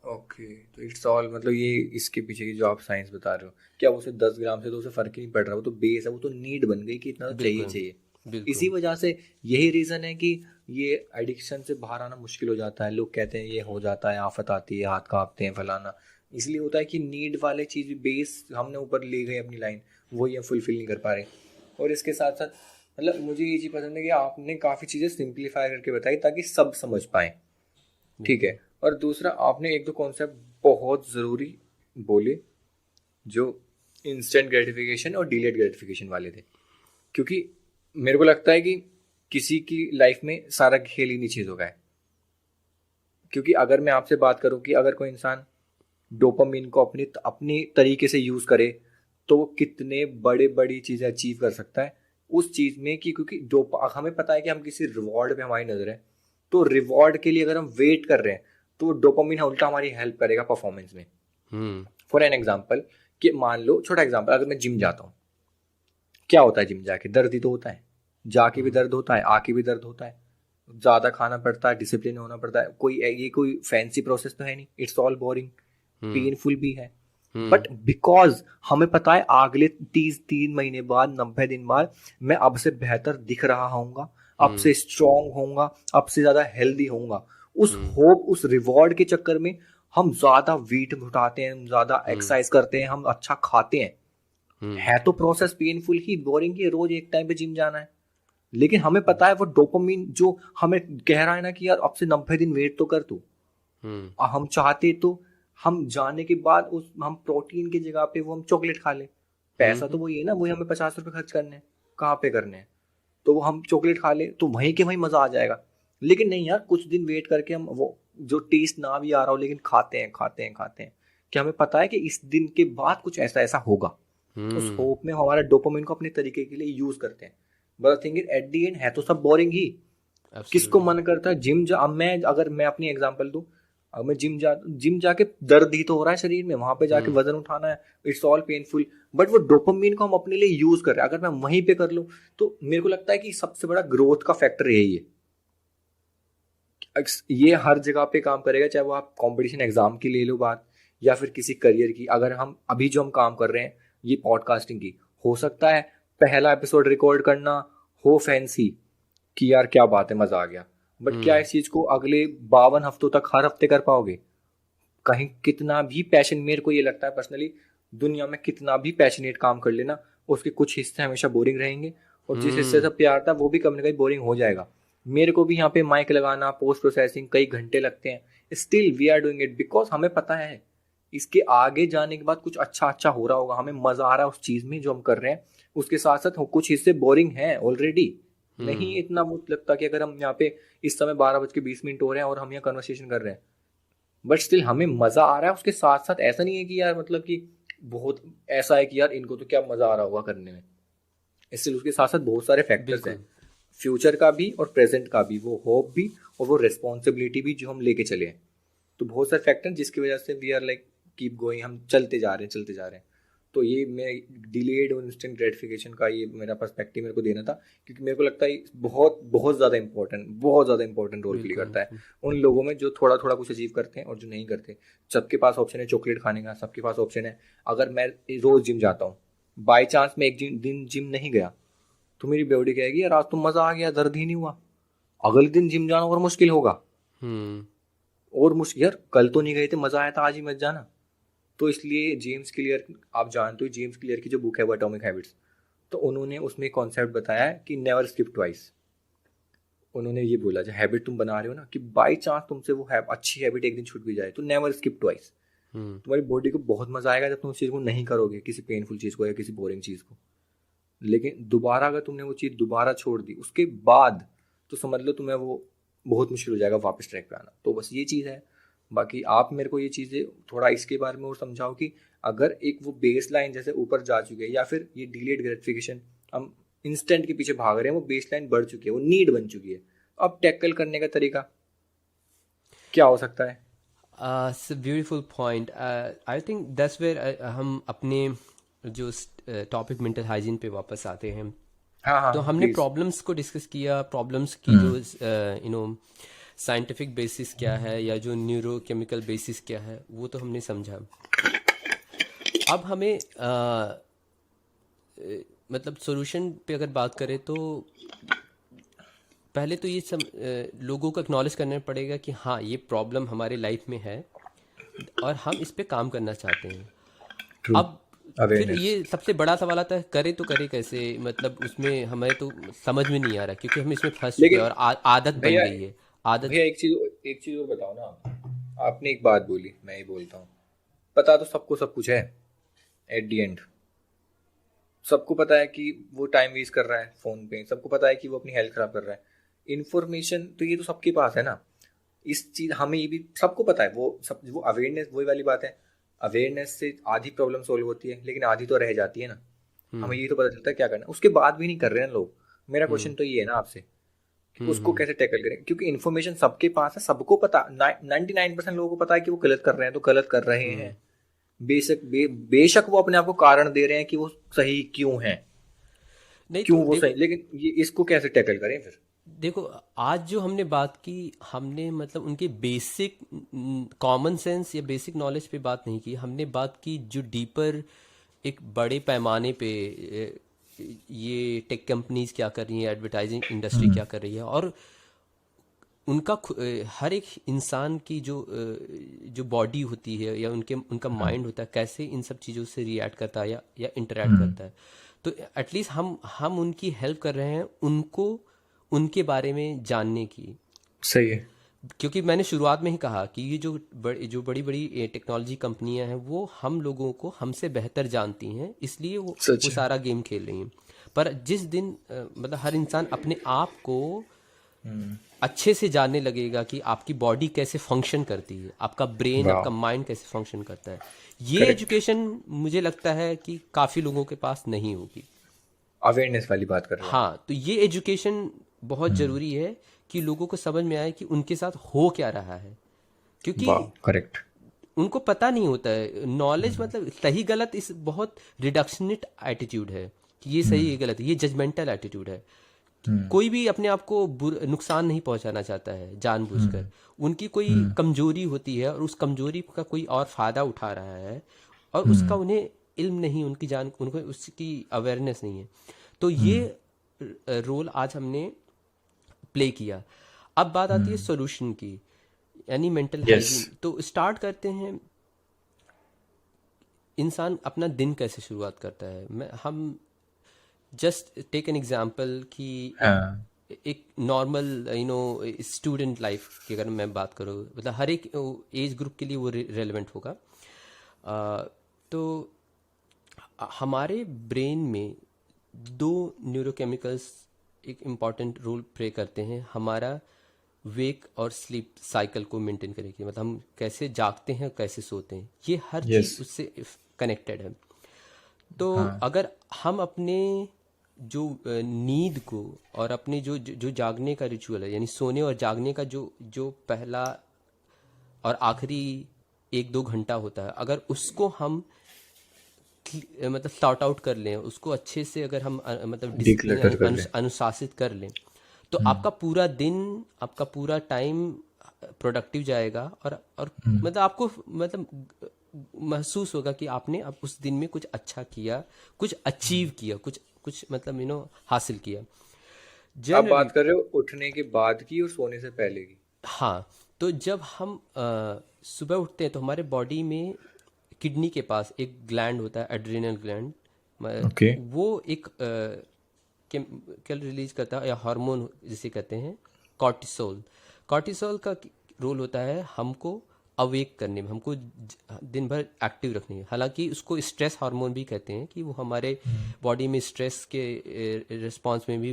ओके, तो इट्स ऑल, मतलब ये इसके पीछे की जो आप साइंस बता रहे हो, क्या उसे 10 ग्राम से तो उसे फर्क ही नहीं पड़ रहा, वो तो बेस है, वो तो नीड बन गई कि इतना तो चाहिए बिल्कुल चाहिए। इसी बिल्कुल। वजह से यही रीज़न है कि ये एडिक्शन से बाहर आना मुश्किल हो जाता है। लोग कहते हैं ये हो जाता है, आफत आती है, हाथ कांपते हैं, फलाना। इसलिए होता है कि नीड वाले चीज़, बेस हमने ऊपर ले गए अपनी लाइन, वही हम फुलफिल नहीं कर पा रहे। और इसके साथ साथ मतलब मुझे ये चीज़ पसंद है कि आपने काफ़ी चीज़ें सिंप्लीफाई करके बताई ताकि सब समझ पाएँ। ठीक बिल्कुल। है। और दूसरा, आपने एक दो कॉन्सेप्ट बहुत ज़रूरी बोले, जो इंस्टेंट ग्रेटिफिकेशन और डिलेड ग्रेटिफिकेशन वाले थे। क्योंकि मेरे को लगता है कि किसी की लाइफ में सारा खेल इन्हीं चीज़ों का है। क्योंकि अगर मैं आपसे बात करूं कि अगर कोई इंसान डोपामिन को अपनी अपनी तरीके से यूज़ करे तो वो कितने बड़े बड़ी चीज़ें अचीव कर सकता है उस चीज़ में। कि क्योंकि हमें पता है कि हम किसी रिवॉर्ड पे हमारी नज़र है, तो रिवॉर्ड के लिए अगर हम वेट कर रहे हैं तो डोपामिन उल्टा हमारी हेल्प करेगा परफॉर्मेंस में। हम्म। फॉर एन एग्जाम्पल, कि मान लो छोटा एग्जाम्पल, अगर मैं जिम जाता हूँ, क्या होता है जिम जाके? दर्द ही तो होता है। जाके भी हम्म। दर्द होता है, आके भी दर्द होता है, ज़्यादा खाना पड़ता है, डिसिप्लिन होना पड़ता है। ये कोई फैंसी प्रोसेस तो है नहीं, it's all boring, hmm. Painful भी है। हम्म। बट बिकॉज हमें पता है अगले 30 3 महीने बाद, 90 दिन बाद, मैं अब से बेहतर दिख रहा होऊंगा, अब हम्म। से स्ट्रांग होऊंगा, अब से ज्यादा हेल्दी होऊंगा। उस हम्म। होप, उस रिवॉर्ड के चक्कर में हम ज्यादा वेट उठाते हैं, हम ज्यादा हम्म। एक्सरसाइज करते हैं, हम अच्छा खाते हैं। हम्म। है तो प्रोसेस पेनफुल ही, बोरिंग ही, रोज एक टाइम पे जिम जाना है। लेकिन हमें पता है वो डोपामिन जो हमें कह रहा है ना कि यार अब से 90 दिन वेट तो कर तू, हम्म। हम चाहते तो हम जाने के बाद उस हम प्रोटीन की जगह पे वो हम चॉकलेट खा ले। हम्म। पैसा तो वही है ना, वही हमें 50 रुपए खर्च करने हैं, कहाँ पे करने हैं? तो वो हम चॉकलेट खा ले तो वहीं के वहीं मजा आ जाएगा। लेकिन नहीं यार, कुछ दिन वेट करके हम वो जो टेस्ट ना भी आ रहा हो लेकिन खाते हैं खाते हैं खाते हैं, कि हमें पता है कि इस दिन के बाद कुछ ऐसा ऐसा होगा। उस हम्म। होप में हम हमारा डोपामिन को अपने तरीके के लिए यूज करते हैं। But thing is at the end है तो सब बोरिंग ही। किसको एब्सोल्युटली। मन करता है जिम जा? अब मैं, अगर मैं अपनी एग्जांपल दूं, अब मैं जिम जाके दर्द ही तो हो रहा है शरीर में, वहां पे जाके हम्म। वजन उठाना है, इट्स ऑल पेनफुल। बट वो डोपामिन को हम अपने लिए यूज कर रहे हैं, अगर मैं वहीं पे कर लूं तो मेरे को लगता है कि सबसे बड़ा ग्रोथ का फैक्टर यही है। ये हर जगह पे काम करेगा, चाहे वो आप कंपटीशन एग्जाम की ले लो बात, या फिर किसी करियर की। अगर हम अभी जो हम काम कर रहे हैं, ये पॉडकास्टिंग की, हो सकता है पहला एपिसोड रिकॉर्ड करना हो फैंसी, कि यार क्या बात है, मजा आ गया। बट क्या हम्म। इस चीज को अगले 52 हफ्तों तक हर हफ्ते कर पाओगे? कहीं कितना भी पैशन, मेरे को ये लगता है पर्सनली, दुनिया में कितना भी पैशनेट काम कर लेना, उसके कुछ हिस्से हमेशा बोरिंग रहेंगे, और जिस हिस्से से हम्म। प्यार था वो भी कभी ना कहीं बोरिंग हो जाएगा। मेरे को भी यहाँ पे माइक लगाना, पोस्ट प्रोसेसिंग कई घंटे लगते हैं, still we are doing it because हमें पता है इसके आगे जाने के बाद कुछ अच्छा अच्छा हो रहा होगा, हमें मजा आ रहा है उस चीज में जो हम कर रहे हैं। उसके साथ साथ कुछ हिस्से बोरिंग हैं ऑलरेडी, नहीं हम्म। इतना वो लगता कि अगर हम यहाँ पे इस समय 12:20 हो रहे हैं और हम यहाँ कन्वर्सेशन कर रहे हैं, बट स्टिल हमें मजा आ रहा है उसके साथ साथ। ऐसा नहीं है कि यार मतलब कि बहुत ऐसा है कि यार इनको तो क्या मजा आ रहा होगा करने में। स्टिल उसके साथ साथ बहुत सारे फैक्टर्स हैं, बिल्कुल। फ्यूचर का भी और प्रेजेंट का भी, वो होप भी और वो रिस्पॉन्सिबिलिटी भी जो हम लेके चले हैं। तो बहुत सारे फैक्टर जिसकी वजह से we are like keep going, हम चलते जा रहे हैं चलते जा रहे हैं। तो ये मैं डिलेड और इंस्टेंट ग्रेटिफिकेशन का ये मेरा पर्सपेक्टिव मेरे को देना था, क्योंकि मेरे को लगता है बहुत बहुत ज़्यादा इंपॉर्टेंट रोल प्ले बिल्कुल। करता है बिल्कुल। उन लोगों में जो थोड़ा थोड़ा कुछ अचीव करते हैं और जो नहीं करते। सबके पास ऑप्शन है चॉकलेट खाने का, सबके पास ऑप्शन है। अगर मैं रोज जिम जाता हूँ, बाई चांस मैं एक दिन जिम नहीं गया, तो मेरी बॉडी कहेगी यार आज तो मजा आ गया, दर्द ही नहीं हुआ। अगले दिन जिम जाना और मुश्किल होगा, हम्म। और मुश्किल, यार कल तो नहीं गए थे, मजा आया था, आज ही मत जाना। तो इसलिए जेम्स क्लियर, आप जानते हो जेम्स क्लियर की जो बुक है वो एटॉमिक हैबिट्स, तो उन्होंने उसमें कॉन्सेप्ट बताया है कि नेवर स्किप ट्वाइस। उन्होंने ये बोला, जो हैबिट तुम बना रहे हो ना, कि बाई चांस तुमसे वो अच्छी हैबिट एक दिन छूट भी जाए तो नेवर स्किप ट्वाइस। तुम्हारी बॉडी को बहुत मजा आएगा जब तुम उस चीज़ को नहीं करोगे, किसी पेनफुल चीज़ को या किसी बोरिंग चीज़ को। लेकिन दोबारा अगर तुमने वो चीज़ दोबारा छोड़ दी उसके बाद, तो समझ लो तुम्हें वो बहुत मुश्किल हो जाएगा वापस ट्रैक पे आना। तो बस ये चीज़ है। बाकी आप मेरे को ये चीज़ें थोड़ा इसके बारे में और समझाओ कि अगर एक वो बेस लाइन जैसे ऊपर जा चुकी है, या फिर ये डिलेड ग्रेटिफिकेशन, हम इंस्टेंट के पीछे भाग रहे हैं, वो बेस लाइन बढ़ चुकी है, वो नीड बन चुकी है, अब टैकल करने का तरीका क्या हो सकता है? Beautiful point. I think that's where हम अपने जो टॉपिक मेंटल हाइजीन पे वापस आते हैं। हाँ हाँ तो हमने प्लीज। प्रॉब्लम्स को डिस्कस किया, प्रॉब्लम्स की जो साइंटिफिक बेसिस क्या है या जो न्यूरोकेमिकल बेसिस क्या है वो तो हमने समझा। अब हमें मतलब सॉल्यूशन पे अगर बात करें तो पहले तो ये लोगों को एक्नॉलेज करना पड़ेगा कि हाँ ये प्रॉब्लम हमारे लाइफ में है और हम इस पे काम करना चाहते हैं। ट्रू। अब फिर अवेयरनेस। ये सबसे बड़ा सवाल आता है, करे तो करे कैसे? मतलब उसमें हमें तो समझ में नहीं आ रहा क्योंकि हम इसमें फंस चुके हैं लेकिन और आदत बन भैया, गई है। आदत। भैया एक चीज और बताओ ना आप। आपने एक बात बोली, मैं ही बोलता हूँ। पता तो सबको सब कुछ है, एट दी एंड सबको पता है कि वो टाइम वेस्ट कर रहा है फोन पे, सबको पता है कि वो अपनी हेल्थ खराब कर रहा है। इन्फॉर्मेशन तो ये तो सबके पास है ना। इस चीज हमें ये भी सबको पता है, वो सब वो अवेयरनेस, वही वाली बात है। अवेयरनेस से आधी प्रॉब्लम सोल्व होती है, लेकिन आधी तो रह जाती है ना। हमें ये तो पता चलता है क्या करना है, उसके बाद भी नहीं कर रहे हैं लोग। मेरा क्वेश्चन तो ये है ना आपसे, कि उसको कैसे टैकल करें, क्योंकि इन्फॉर्मेशन सबके पास है, सबको पता, 99% लोगों को पता है कि वो गलत कर रहे हैं, तो गलत कर रहे हैं। बेशक वो अपने आप को कारण दे रहे हैं कि वो सही क्यों है, नहीं तो क्यों वो सही, लेकिन ये इसको कैसे टैकल करें फिर? देखो, आज जो हमने बात की, हमने मतलब उनके बेसिक कॉमन सेंस या बेसिक नॉलेज पे बात नहीं की। हमने बात की जो डीपर एक बड़े पैमाने पे ये टेक कंपनीज क्या कर रही हैं, एडवर्टाइजिंग इंडस्ट्री क्या कर रही है, और उनका हर एक इंसान की जो बॉडी होती है या उनका माइंड होता है, कैसे इन सब चीज़ों से रिएक्ट करता है या इंटरेक्ट करता है। तो एटलीस्ट हम उनकी हेल्प कर रहे हैं उनको उनके बारे में जानने की। सही है। क्योंकि मैंने शुरुआत में ही कहा कि ये जो बड़ी बड़ी टेक्नोलॉजी कंपनियां हैं वो हम लोगों को हमसे बेहतर जानती हैं, इसलिए वो सच है। सारा गेम खेल रही हैं। पर जिस दिन मतलब हर इंसान अपने आप को अच्छे से जानने लगेगा कि आपकी बॉडी कैसे फंक्शन करती है, आपका ब्रेन, वाह। आपका माइंड कैसे फंक्शन करता है, ये करेक्ट। एजुकेशन मुझे लगता है कि काफ़ी लोगों के पास नहीं होगी। अवेयरनेस वाली बात कर रहे हो आप? हाँ, तो ये एजुकेशन बहुत ज़रूरी है कि लोगों को समझ में आए कि उनके साथ हो क्या रहा है। क्योंकि वाह, करेक्ट। उनको पता नहीं होता है। नॉलेज मतलब सही गलत इस बहुत रिडक्शनिस्ट एटीट्यूड है कि ये सही ये गलत है, ये जजमेंटल एटीट्यूड है। कोई भी अपने आप को नुकसान नहीं पहुंचाना चाहता है जानबूझकर। उनकी कोई कमजोरी होती है और उस कमजोरी का कोई और फायदा उठा रहा है, और उसका उन्हें इल्म नहीं, उनको उसकी अवेयरनेस नहीं है। तो ये रोल आज हमने प्ले किया। अब बात आती है सॉल्यूशन की, यानी मेंटल यस। हाइजीन। तो स्टार्ट करते हैं, इंसान अपना दिन कैसे शुरुआत करता है। हम जस्ट टेक एन एग्जांपल कि हाँ। एक नॉर्मल स्टूडेंट लाइफ की अगर मैं बात करूँ, मतलब हर एक एज ग्रुप के लिए वो रेलेवेंट होगा। तो हमारे ब्रेन में दो न्यूरोकेमिकल्स एक इम्पॉर्टेंट रोल प्ले करते हैं हमारा वेक और स्लीप साइकिल को मेंटेन करने के। मतलब हम कैसे जागते हैं, कैसे सोते हैं, ये हर यस। चीज़ उससे कनेक्टेड है। तो हाँ। अगर हम अपने जो नींद को और अपने जो जो जो जागने का रिचुअल है, यानी सोने और जागने का जो जो पहला और आखिरी 1-2 घंटा होता है, अगर उसको हम मतलब सॉर्ट आउट कर लें, उसको अच्छे से अगर हम मतलब डिसिप्लिन डिक्लटर कर ले। अनुशासित कर लें, तो आपका पूरा दिन, आपका पूरा टाइम प्रोडक्टिव जाएगा। और मतलब आपको मतलब महसूस होगा कि आपने अब उस दिन में कुछ अच्छा किया, कुछ अचीव किया, कुछ कुछ मतलब हासिल किया आप जनरली। बात कर रहे हो उठने के बाद की और सोने से पहले की? हाँ, तो जब हम सुबह उठते हैं तो हमारे बॉडी में किडनी के पास एक ग्लैंड होता है, एड्रिनल ग्लैंड। ओके। वो एक केमिकल रिलीज करता है या हार्मोन जिसे कहते हैं, कॉर्टिसोल। कॉर्टिसोल का रोल होता है हमको अवेक करने में, हमको दिन भर एक्टिव रखने में। हालांकि उसको स्ट्रेस हार्मोन भी कहते हैं कि वो हमारे बॉडी में स्ट्रेस के रिस्पॉन्स में भी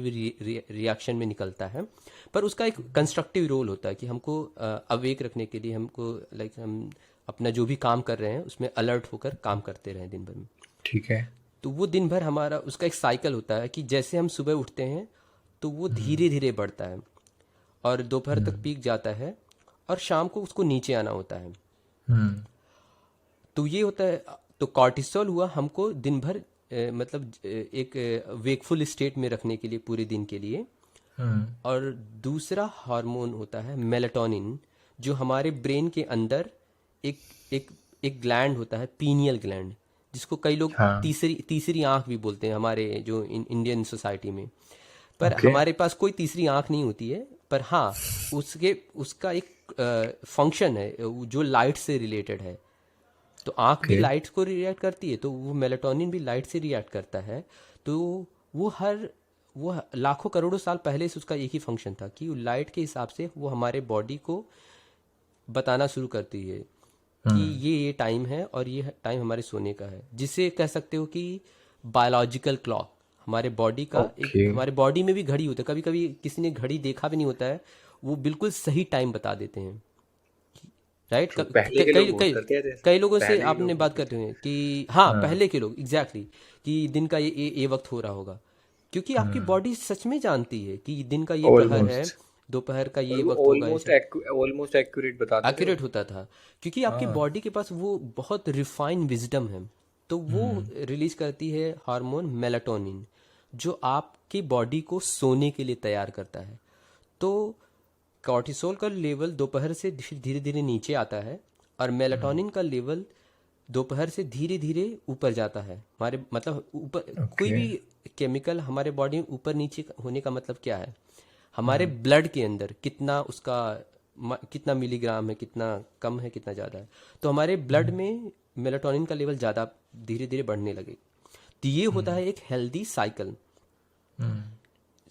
रिएक्शन में निकलता है, पर उसका एक कंस्ट्रक्टिव रोल होता है कि हमको अवेक रखने के लिए, हमको लाइक हम अपना जो भी काम कर रहे हैं उसमें अलर्ट होकर काम करते रहें दिन भर में। ठीक है। तो वो दिन भर हमारा उसका एक साइकिल होता है कि जैसे हम सुबह उठते हैं तो वो धीरे धीरे बढ़ता है और दोपहर तक पीक जाता है और शाम को उसको नीचे आना होता है। हम्म। तो ये होता है। तो कॉर्टिसोल हुआ हमको दिन भर मतलब एक वेकफुल स्टेट में रखने के लिए पूरे दिन के लिए। और दूसरा हार्मोन होता है मेलाटोनिन, जो हमारे ब्रेन के अंदर एक एक एक ग्लैंड होता है, पीनियल ग्लैंड, जिसको कई लोग हाँ। तीसरी आंख भी बोलते हैं हमारे जो इंडियन सोसाइटी में। पर ओके। हमारे पास कोई तीसरी आंख नहीं होती है, पर हाँ उसका एक फंक्शन है जो लाइट से रिलेटेड है। तो आंख भी ओके। लाइट को रिएक्ट करती है, तो वो मेलाटोनिन भी लाइट से रिएक्ट करता है। तो वो वो लाखों करोड़ों साल पहले से उसका एक ही फंक्शन था कि लाइट के हिसाब से वो हमारे बॉडी को बताना शुरू करती है कि ये टाइम है और ये टाइम हमारे सोने का है, जिसे कह सकते हो कि बायोलॉजिकल क्लॉक हमारे बॉडी का। एक ओके। हमारे बॉडी में भी घड़ी होता है, कभी कभी किसी ने घड़ी देखा भी नहीं होता है, वो बिल्कुल सही टाइम बता देते हैं, राइट। तो पहले के लोग बहुत करते थे। कई लोगों से पहले के आपने लोग बात बहुत करते करते हुए कि हाँ, हाँ। पहले के लोग एग्जैक्टली कि दिन का ये वक्त हो रहा होगा, क्योंकि आपकी बॉडी सच में जानती है कि दिन का ये प्रहर है, ऑलमोस्ट। दोपहर का और ये वो वक्त होगा, ऑलमोस्ट ऐसे ऑलमोस्ट एक्यूरेट बताते थे वो। एक्यूरेट होता था। क्योंकि आपकी हाँ। बॉडी के पास वो बहुत रिफाइंड विजडम है, तो वो रिलीज करती है हार्मोन मेलाटोनिन, जो आपकी बॉडी को सोने के लिए तैयार करता है। तो कॉर्टिसोल का लेवल दोपहर से धीरे धीरे नीचे आता है और मेलाटोनिन का लेवल दोपहर से धीरे धीरे ऊपर जाता है। हमारे मतलब ऊपर कोई ओके। भी केमिकल हमारे बॉडी में ऊपर नीचे होने का मतलब क्या है, हमारे ब्लड के अंदर कितना उसका कितना मिलीग्राम है, कितना कम है, कितना ज़्यादा है। तो हमारे ब्लड में मेलाटोनिन का लेवल ज़्यादा धीरे धीरे बढ़ने लगे। तो ये होता है एक हेल्दी साइकिल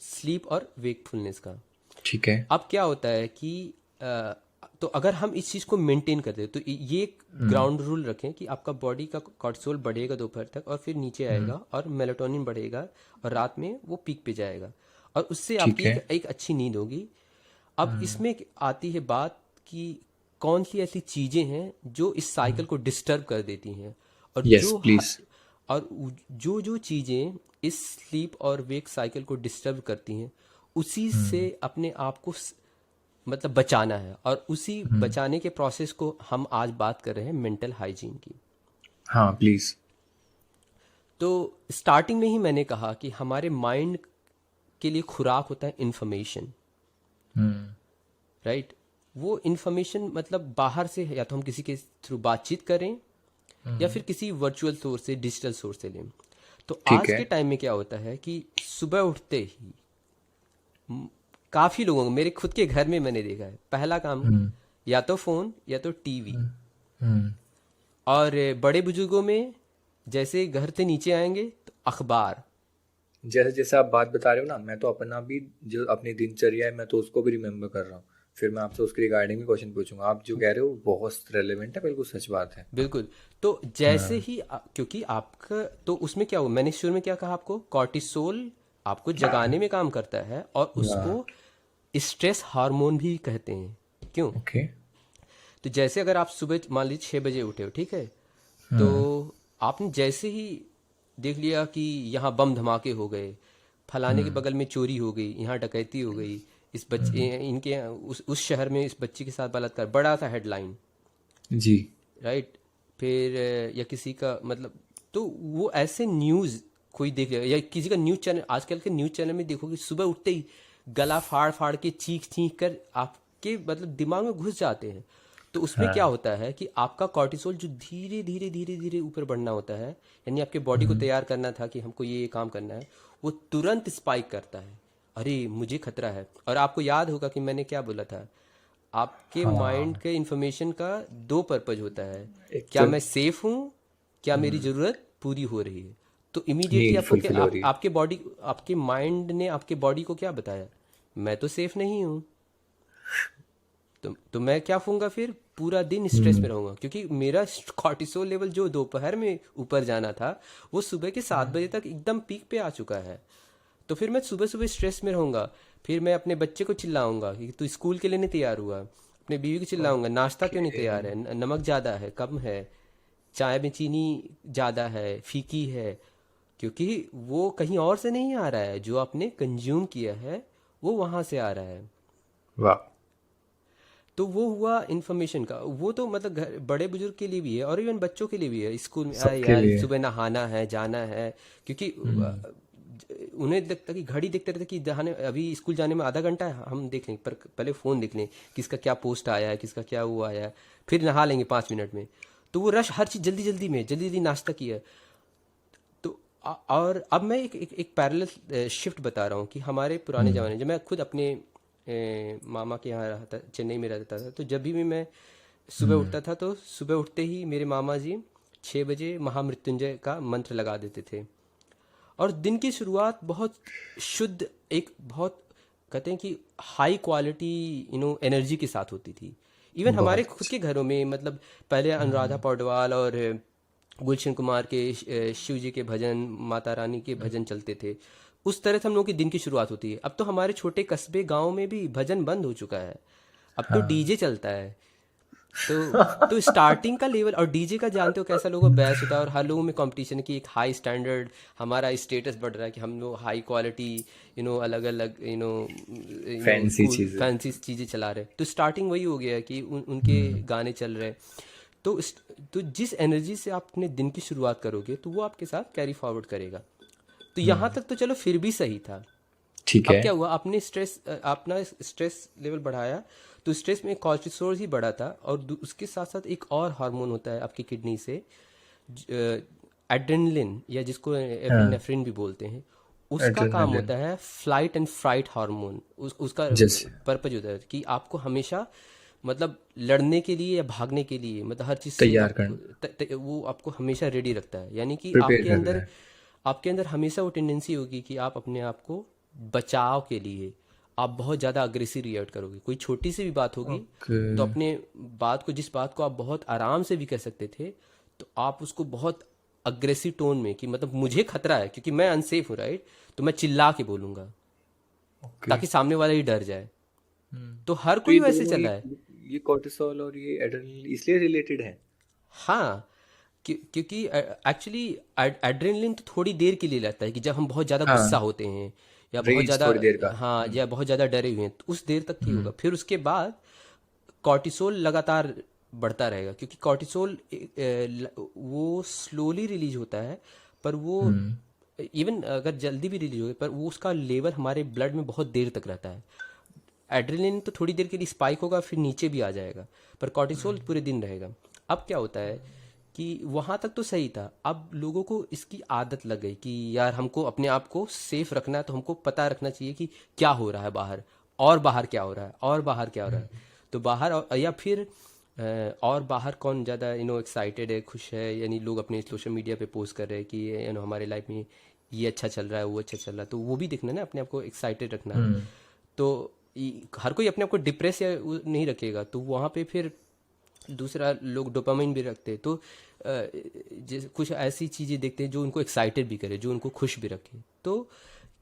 स्लीप और वेकफुलनेस का। ठीक है। अब क्या होता है कि तो अगर हम इस चीज़ को मेंटेन करते हैं तो ये एक ग्राउंड रूल रखें कि आपका बॉडी का कॉर्टिसोल बढ़ेगा दोपहर तक और फिर नीचे आएगा और मेलाटोनिन बढ़ेगा और रात में वो पीक पे जाएगा और उससे ठीक आपकी है। एक अच्छी नींद होगी। अब इसमें आती है बात कि कौन सी ऐसी चीज़ें हैं जो इस साइकिल को डिस्टर्ब कर देती हैं, और यस प्लीज। और जो जो चीज़ें इस स्लीप और वेक साइकिल को डिस्टर्ब करती हैं, उसी से अपने आप को मतलब बचाना है। और उसी बचाने के प्रोसेस को हम आज बात कर रहे हैं मेंटल हाइजीन की। हाँ प्लीज। तो स्टार्टिंग में ही मैंने कहा कि हमारे माइंड के लिए खुराक होता है इन्फॉर्मेशन, राइट। वो इन्फॉर्मेशन मतलब बाहर से है, या तो हम किसी के थ्रू बातचीत करें या फिर किसी वर्चुअल सोर्स से, डिजिटल सोर्स से लें। तो ठीक आज है। के टाइम में क्या होता है कि सुबह उठते ही काफ़ी लोगों को, मेरे खुद के घर में मैंने देखा है, पहला काम या तो फ़ोन या तो टीवी। और बड़े बुजुर्गों में जैसे घर से नीचे आएंगे तो अखबार। जैसे जैसे आप बात बता रहे हो ना, मैं तो अपना भी जो अपनी दिनचर्या है मैं तो उसको भी रिमेम्बर कर रहा हूँ। फिर मैं आपसे उसके रिगार्डिंग भी क्वेश्चन पूछूंगा। आप जो कह रहे हो बहुत रेलेवेंट है, बिल्कुल सच बात है। बिल्कुल। तो जैसे ही क्योंकि आपका तो उसमें क्या हुआ, मैंने शुरू में क्या कहा आपको, कॉर्टिसोल आपको जगाने में काम करता है और उसको स्ट्रेस हार्मोन भी कहते हैं। क्यों? ओके। तो जैसे अगर आप सुबह मान लीजिए 6 बजे उठे हो, ठीक है, तो आपने जैसे ही देख लिया कि यहाँ बम धमाके हो गए, फलाने के बगल में चोरी हो गई, यहाँ डकैती हो गई, इस बच्चे इनके उस शहर में इस बच्चे के साथ बलात्कार, बड़ा सा हेडलाइन, जी। राइट। फिर या किसी का मतलब, तो वो ऐसे न्यूज़ कोई देख लिया, या किसी का न्यूज़ चैनल, आजकल के न्यूज़ चैनल में देखोगे सुबह उठते ही गला फाड़ फाड़ के चीख चीख कर आपके मतलब दिमाग में घुस जाते हैं। तो उसमें क्या होता है कि आपका कॉर्टिसोल जो धीरे धीरे धीरे धीरे ऊपर बढ़ना होता है, यानी आपके बॉडी को तैयार करना था कि हमको ये काम करना है, वो तुरंत स्पाइक करता है, अरे मुझे खतरा है। और आपको याद होगा कि मैंने क्या बोला था, आपके माइंड के इंफॉर्मेशन का दो पर्पज होता है, एक क्या तो मैं सेफ हूँ, क्या मेरी ज़रूरत पूरी हो रही है। तो इमीडिएटली नीड आपको फुलफिल हो रही है। आपके बॉडी, आपके माइंड ने आपके बॉडी को क्या बताया, मैं तो सेफ नहीं हूँ, तो मैं क्या फूंगा फिर, पूरा दिन स्ट्रेस में रहूंगा, क्योंकि मेरा कॉर्टिसोल लेवल जो दोपहर में ऊपर जाना था वो सुबह के 7 बजे तक एकदम पीक पे आ चुका है। तो फिर मैं सुबह सुबह स्ट्रेस में रहूंगा। फिर मैं अपने बच्चे को चिल्लाऊंगा कि तू स्कूल के लिए नहीं तैयार हुआ, अपने बीवी को चिल्लाऊंगा नाश्ता क्यों नहीं ओके। तैयार है, नमक ज़्यादा है कम है, चाय में चीनी ज़्यादा है फीकी है। क्योंकि वो कहीं और से नहीं आ रहा है, जो आपने कंज्यूम किया है वो वहाँ से आ रहा है। वाह। तो वो हुआ इन्फॉर्मेशन का। वो तो मतलब घर बड़े बुजुर्ग के लिए भी है और इवन बच्चों के लिए भी है। स्कूल में आए सबके यार लिए। सुबह नहाना है जाना है, क्योंकि उन्हें लगता कि घड़ी देखते रहते कि दहाने अभी स्कूल जाने में आधा घंटा है, हम देख लेंगे, पर पहले फ़ोन देख लें किसका क्या पोस्ट आया है, किसका क्या वो आया है, फिर नहा लेंगे 5 मिनट में। तो वो रश हर चीज़ जल्दी जल्दी में, जल्दी जल्दी नाश्ता किया। तो और अब मैं एक पैरेलल शिफ्ट बता रहा हूँ कि हमारे पुराने ज़माने, जब मैं खुद अपने मामा के यहाँ रहा था, चेन्नई में रहता था, तो जब भी मैं सुबह उठता था तो सुबह उठते ही मेरे मामा जी 6 बजे महामृत्युंजय का मंत्र लगा देते थे। और दिन की शुरुआत बहुत शुद्ध, एक बहुत कहते हैं कि हाई क्वालिटी एनर्जी के साथ होती थी। इवन हमारे बहुत खुद अच्छी। के घरों में, मतलब पहले अनुराधा पौडवाल और गुलशन कुमार के शिव जी के भजन, माता रानी के भजन चलते थे। उस तरह से हम लोगों की दिन की शुरुआत होती है। अब तो हमारे छोटे कस्बे गांव में भी भजन बंद हो चुका है, अब तो हाँ। डीजे चलता है। तो स्टार्टिंग का लेवल, और डीजे का जानते हो कैसा लोगों का बैच होता है, और हर लोगों में कंपटीशन की एक हाई स्टैंडर्ड, हमारा स्टेटस बढ़ रहा है कि हम लोग हाई क्वालिटी अलग अलग फैंसी चीजें। फैंसी चीज़ें चला रहे हैं। तो स्टार्टिंग वही हो गया कि उनके गाने चल रहे हैं। तो तो जिस एनर्जी से आप अपने दिन की शुरुआत करोगे तो वो आपके साथ कैरी फॉरवर्ड करेगा। तो यहाँ तक तो चलो फिर भी सही था। ठीक अब है। क्या हुआ, आपने अपना स्ट्रेस लेवल बढ़ाया, तो स्ट्रेस में कॉर्टिसोल ही बढ़ा था, और उसके साथ साथ एक और हार्मोन होता है आपकी किडनी से, एड्रेनलिन, या जिसको हाँ। एपिनेफ्रिन भी बोलते हैं। उसका काम एड्रेनालिन। होता है फ्लाइट एंड फ्राइट हार्मोन। उसका जैसे। पर्पज होता है कि आपको हमेशा, मतलब लड़ने के लिए या भागने के लिए, मतलब हर चीज़ से तैयार आपको करना। वो आपको हमेशा रेडी रखता है। यानी कि प्रिपेयर कर रहा है। आपके अंदर हमेशा वो टेंडेंसी होगी कि आप अपने आप को बचाव के लिए आप बहुत ज़्यादा अग्रेसिव रिएक्ट करोगे। कोई छोटी सी भी बात होगी ओके। तो अपने बात को, जिस बात को आप बहुत आराम से भी कह सकते थे, तो आप उसको बहुत अग्रेसिव टोन में, कि मतलब मुझे खतरा है क्योंकि मैं अनसेफ हूँ, राइट, तो मैं चिल्ला के बोलूँगा ओके। ताकि सामने वाला ही डर जाए। तो हर तो ये कोई वैसे दोनों, चला है। ये कॉर्टिसोल और ये एड्रेनलिन इसलिए रिलेटेड है? हाँ, क्योंकि एक्चुअली एड्रेनलिन तो थोड़ी देर के लिए लगता है कि जब हम बहुत ज़्यादा गुस्सा हाँ। होते हैं या बहुत रेज ज़्यादा, थोड़ी देर का। हाँ, या बहुत ज़्यादा डरे हुए हैं, तो उस देर तक ही होगा। फिर उसके बाद कॉर्टिसोल लगातार बढ़ता रहेगा, क्योंकि कॉर्टिसोल वो स्लोली रिलीज होता है, पर वो इवन अगर जल्दी भी रिलीज हो पर वो उसका लेवल हमारे ब्लड में बहुत देर तक रहता है। एड्रेनलिन तो थोड़ी देर के लिए स्पाइक होगा फिर नीचे भी आ जाएगा, पर कॉर्टिसोल पूरे दिन रहेगा। अब क्या होता है कि वहाँ तक तो सही था, अब लोगों को इसकी आदत लग गई कि यार हमको अपने आप को सेफ रखना है, तो हमको पता रखना चाहिए कि क्या हो रहा है बाहर, और बाहर क्या हो रहा है, और बाहर क्या हो रहा है। तो बाहर या फिर और बाहर कौन ज़्यादा एक्साइटेड है, खुश है, यानी लोग अपने सोशल मीडिया पे पोस्ट कर रहे हैं कि हमारे लाइफ में ये अच्छा चल रहा है, वो अच्छा चल रहा है, तो वो भी देखना ना, अपने आप को एक्साइटेड रखना है। तो हर कोई अपने आप को डिप्रेस या नहीं रखेगा, तो वहाँ पे फिर दूसरा लोग डोपामाइन भी रखते हैं। तो जैसे कुछ ऐसी चीज़ें देखते हैं जो उनको एक्साइटेड भी करे, जो उनको खुश भी रखे। तो तो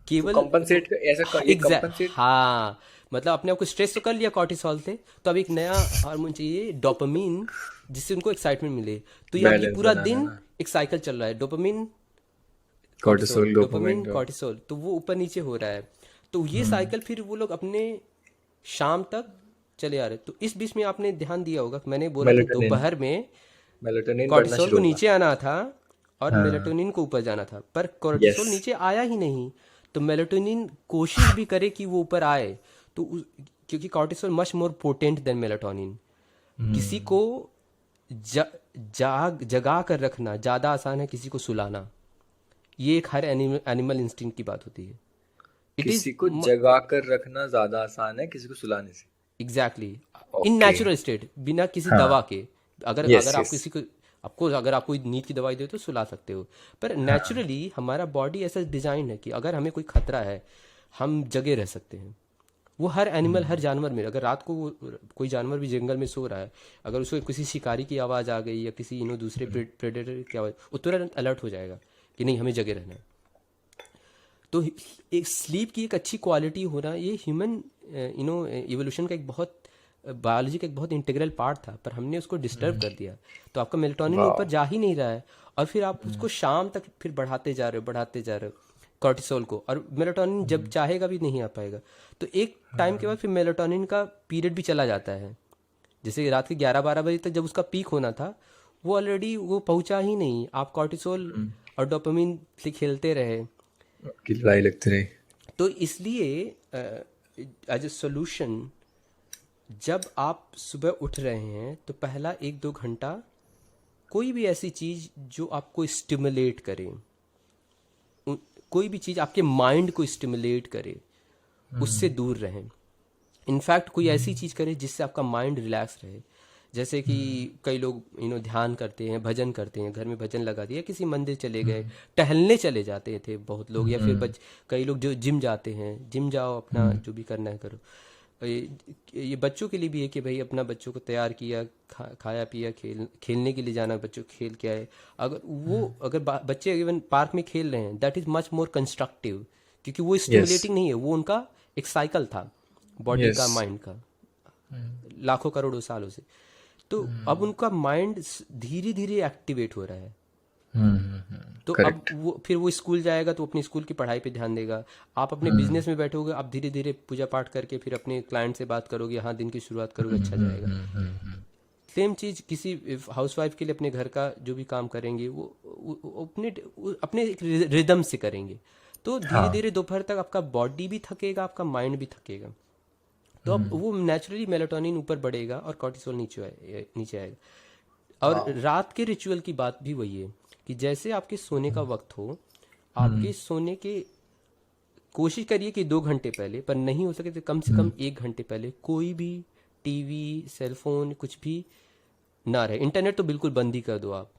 केवल कंपनसेट ऐसा ये एग्जैक्ट, कंपनसेट। हाँ, मतलब अपने आप को स्ट्रेस तो कर लिया कॉर्टिसोल से, तो अब एक नया हार्मोन चाहिए डोपामिन, जिससे उनको एक्साइटमेंट मिले। तो ये अब ये बैलेंस पूरा बनाना दिन ना। एक साइकिल चल रहा है, dopamine cortisol, cortisol dopamine dopamine का। कॉर्टिसोल, तो वो ऊपर नीचे हो रहा है। तो ये साइकिल फिर वो लोग अपने शाम तक चले आ रहे। तो इस बीच में आपने ध्यान दिया होगा, मैंने बोला था मेलेटोनिन। दोपहर में मेलेटोनिन बढ़ना कॉर्टिसोल को शुरू होगा। नीचे आना था और हाँ। मेलाटोनिन को ऊपर जाना था, पर कॉर्टिसोल यस। नीचे आया ही नहीं। तो मेलाटोनिन कोशिश भी करे कि वो ऊपर आए, तो क्योंकि cortisol much more potent then melatonin. किसी को जगा कर रखना ज़्यादा आसान है किसी को सुलाना। ये एक हर एनिमल इंस्टिंक्ट की बात होती है। इट इज़ किसी को जगा कर रखना ज्यादा आसान है किसी को सुलाने से। Exactly in okay. Natural state, बिना किसी हाँ। दवा के। अगर यस अगर आप यस। किसी को, आपको अगर आप कोई नींद की दवाई दे तो सुला सकते हो, पर हाँ। नेचुरली हमारा बॉडी ऐसा डिजाइन है कि अगर हमें कोई खतरा है हम जगे रह सकते हैं। वो हर एनिमल, हर जानवर में, अगर रात को कोई जानवर भी जंगल में सो रहा है, अगर उसको किसी शिकारी की आवाज़ आ गई या किसी दूसरे प्रेडेटर की आवाज़, वो तुरंत अलर्ट हो जाएगा कि नहीं, हमें जगे रहना है। तो एक स्लीप की एक अच्छी क्वालिटी होना, ये ह्यूमन इवोल्यूशन का एक बहुत, बायोलॉजी का एक बहुत इंटीग्रल पार्ट था, पर हमने उसको डिस्टर्ब कर दिया। तो आपका मेलेटोनिन ऊपर जा ही नहीं रहा है, और फिर आप उसको शाम तक फिर बढ़ाते जा रहे हो कॉर्टिसोल को, और मेलेटोनिन जब चाहेगा भी नहीं आ पाएगा। तो एक टाइम के बाद फिर मेलेटोनिन का पीरियड भी चला जाता है। जैसे रात के 11-12 बजे तक जब उसका पीक होना था, वो ऑलरेडी वो पहुंचा ही नहीं। आप कॉर्टिसोल और डोपामिन से खेलते रहे, की लड़ाई लगती रही। तो इसलिए एज ए सोल्यूशन, जब आप सुबह उठ रहे हैं तो पहला 1-2 घंटा कोई भी ऐसी चीज़ जो आपको स्टिमुलेट करे, कोई भी चीज़ आपके माइंड को स्टिमुलेट करे, उससे दूर रहें। इनफैक्ट कोई ऐसी चीज़ करें जिससे आपका माइंड रिलैक्स रहे। जैसे कि कई लोग ध्यान करते हैं, भजन करते हैं, घर में भजन लगा दिया, किसी मंदिर चले गए, टहलने चले जाते थे बहुत लोग, या फिर कई लोग जो जिम जाते हैं, जिम जाओ, अपना जो भी करना है करो। ये बच्चों के लिए भी है कि भाई अपना बच्चों को तैयार किया, खाया पिया, खेलने के लिए जाना, बच्चों खेल के आए। अगर बच्चे इवन पार्क में खेल रहे हैं, that is much more constructive, क्योंकि वो स्टिमुलेटिंग नहीं है, वो उनका एक साइकिल था बॉडी का, माइंड का, लाखों करोड़ों सालों से। तो अब उनका माइंड धीरे धीरे एक्टिवेट हो रहा है। तो अब फिर वो स्कूल जाएगा तो अपनी स्कूल की पढ़ाई पे ध्यान देगा। आप अपने बिजनेस में बैठोगे, आप धीरे धीरे पूजा पाठ करके फिर अपने क्लाइंट से बात करोगे, हाँ दिन की शुरुआत करोगे, अच्छा जाएगा। सेम चीज़ किसी हाउसवाइफ के लिए, अपने घर का जो भी काम करेंगे वो अपने एक रिदम से करेंगे। तो धीरे धीरे दोपहर तक आपका बॉडी भी थकेगा, आपका माइंड भी थकेगा। तो अब वो नेचुरली मेलेटोनिन ऊपर बढ़ेगा और कॉर्टिसोल नीचे आएगा। और रात के रिचुअल की बात भी वही है कि जैसे आपके सोने का वक्त हो, आपके सोने के कोशिश करिए कि 2 घंटे पहले, पर नहीं हो सके तो कम से कम 1 घंटे पहले कोई भी टीवी, सेलफोन, कुछ भी ना रहे। इंटरनेट तो बिल्कुल बंद ही कर दो आप